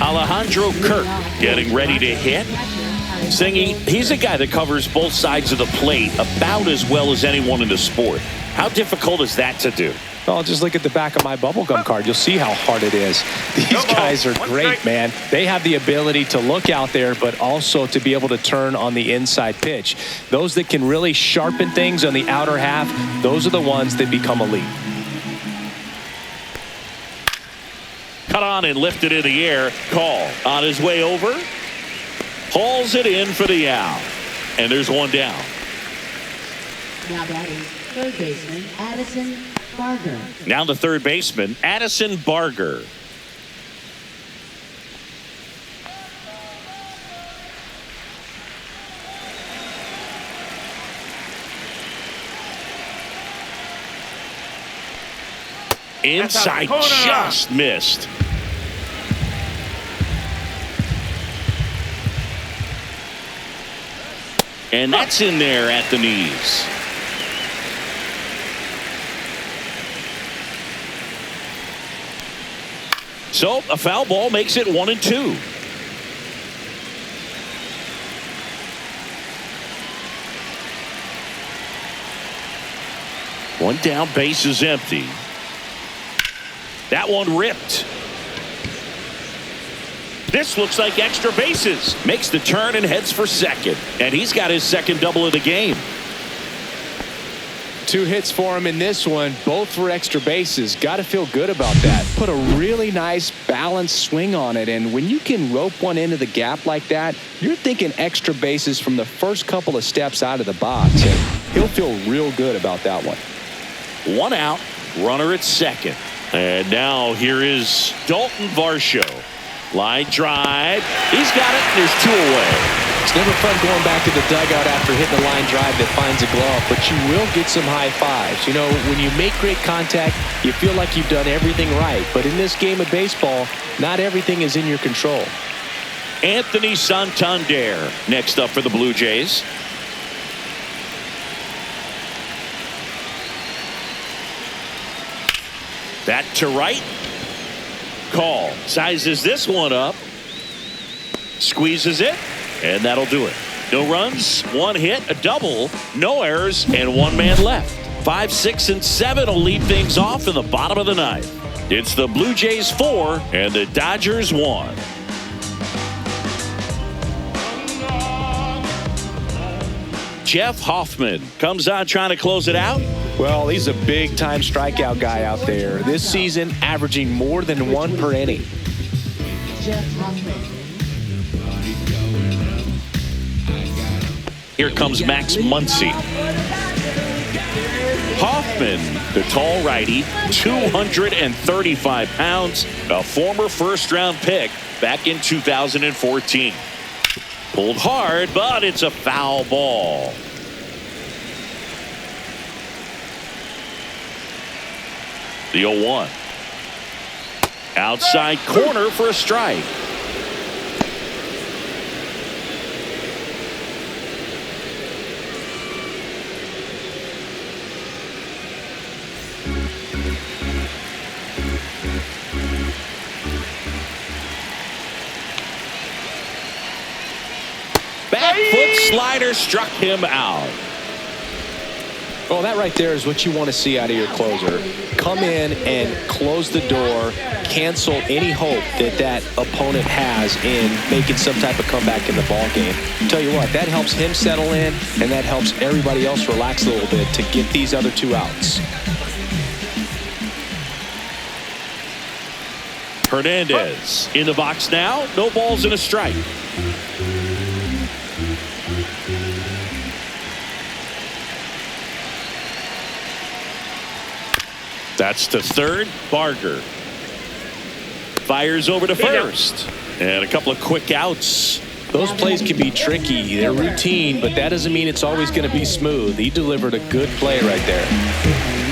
Alejandro Kirk getting ready to hit. Singy, he's a guy that covers both sides of the plate about as well as anyone in the sport. How difficult is that to do? Well, just look at the back of my bubblegum card. You'll see how hard it is. These guys are great, man. They have the ability to look out there, but also to be able to turn on the inside pitch. Those that can really sharpen things on the outer half, those are the ones that become elite. Cut on and lifted in the air. Call on his way over. Hauls it in for the out. And there's one down. Now batting, third baseman, Addison Barger. Now the third baseman, Addison Barger. Inside, just missed. And that's in there at the knees. So a foul ball makes it 1-2. One down, base is empty. That one ripped. This looks like extra bases. Makes the turn and heads for second. And he's got his second double of the game. 2 hits for him in this one, both for extra bases. Got to feel good about that. Put a really nice balanced swing on it, and when you can rope one into the gap like that, you're thinking extra bases from the first couple of steps out of the box, and he'll feel real good about that one. 1 out, runner at second. And now here is Dalton Varsho. Line drive. He's got it, and there's 2 away. It's never fun going back to the dugout after hitting a line drive that finds a glove, but you will get some high fives. You know, when you make great contact, you feel like you've done everything right. But in this game of baseball, not everything is in your control. Anthony Santander next up for the Blue Jays. That to right. Call. Sizes this one up. Squeezes it. And that'll do it. No runs, 1 hit, a double, no errors, and 1 man left. 5, 6, and 7 will lead things off in the bottom of the 9th. It's the Blue Jays 4 and the Dodgers 1. Jeff Hoffman comes on trying to close it out. Well, he's a big-time strikeout guy out there. This season, averaging more than 1 per inning. Jeff Hoffman. Here comes Max Muncy. Hoffman, the tall righty, 235 pounds, a former first-round pick back in 2014. Pulled hard, but it's a foul ball. The 0-1. Outside corner for a strike. Back foot slider struck him out. Well, that right there is what you want to see out of your closer. Come in and close the door, cancel any hope that that opponent has in making some type of comeback in the ball game. Tell you what, that helps him settle in, and that helps everybody else relax a little bit to get these other 2 outs. Hernandez in the box now. No balls and a strike. That's to third. Barger fires over to first. And a couple of quick outs. Those plays can be tricky. They're routine, but that doesn't mean it's always going to be smooth. He delivered a good play right there.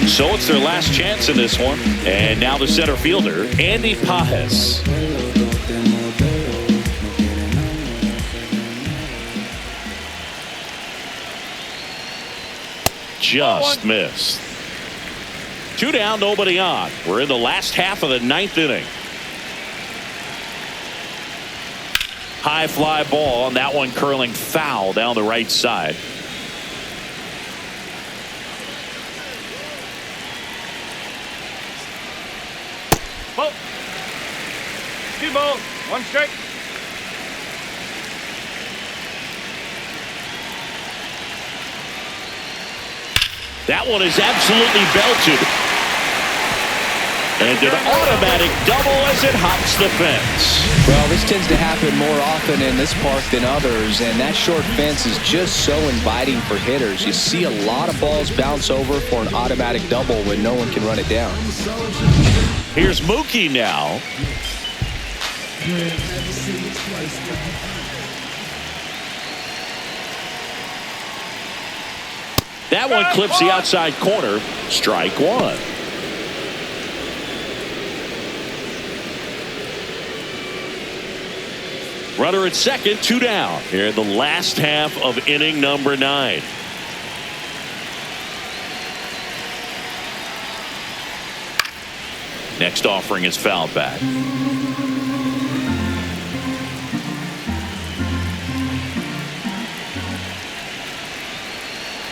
So it's their last chance in this one. And now the center fielder, Andy Pajes. Just missed. 2 down, nobody on. We're in the last half of the 9th inning. High fly ball, and that one curling foul down the right side. Ball. 2 balls, 1 strike. That one is absolutely belted. And an automatic double as it hops the fence. Well, this tends to happen more often in this park than others, and that short fence is just so inviting for hitters. You see a lot of balls bounce over for an automatic double when no one can run it down. Here's Mookie now. That one clips the outside corner. Strike one. Runner at second, 2 down here in the last half of inning number 9. Next offering is fouled back.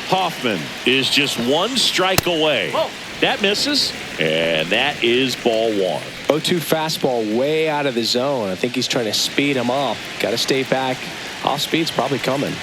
Hoffman is just 1 strike away. That misses, and that is ball 1. 0-2 fastball way out of the zone. I think he's trying to speed him off. Got to stay back. Off speed's probably coming.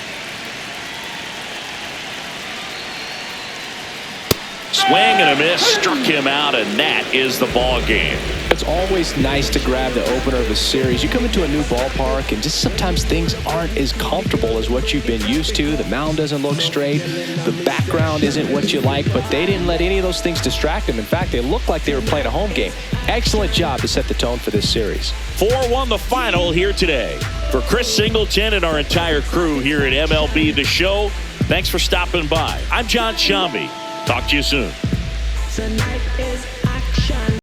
Swing and a miss, struck him out, and that is the ball game. It's always nice to grab the opener of a series. You come into a new ballpark, and just sometimes things aren't as comfortable as what you've been used to. The mound doesn't look straight. The background isn't what you like, but they didn't let any of those things distract them. In fact, they looked like they were playing a home game. Excellent job to set the tone for this series. 4-1 the final here today. For Chris Singleton and our entire crew here at MLB The Show, thanks for stopping by. I'm John Shambi. Talk to you soon. Tonight is action.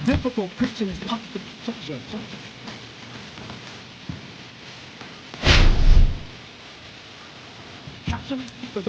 Difficult pitching is possible. Captain, the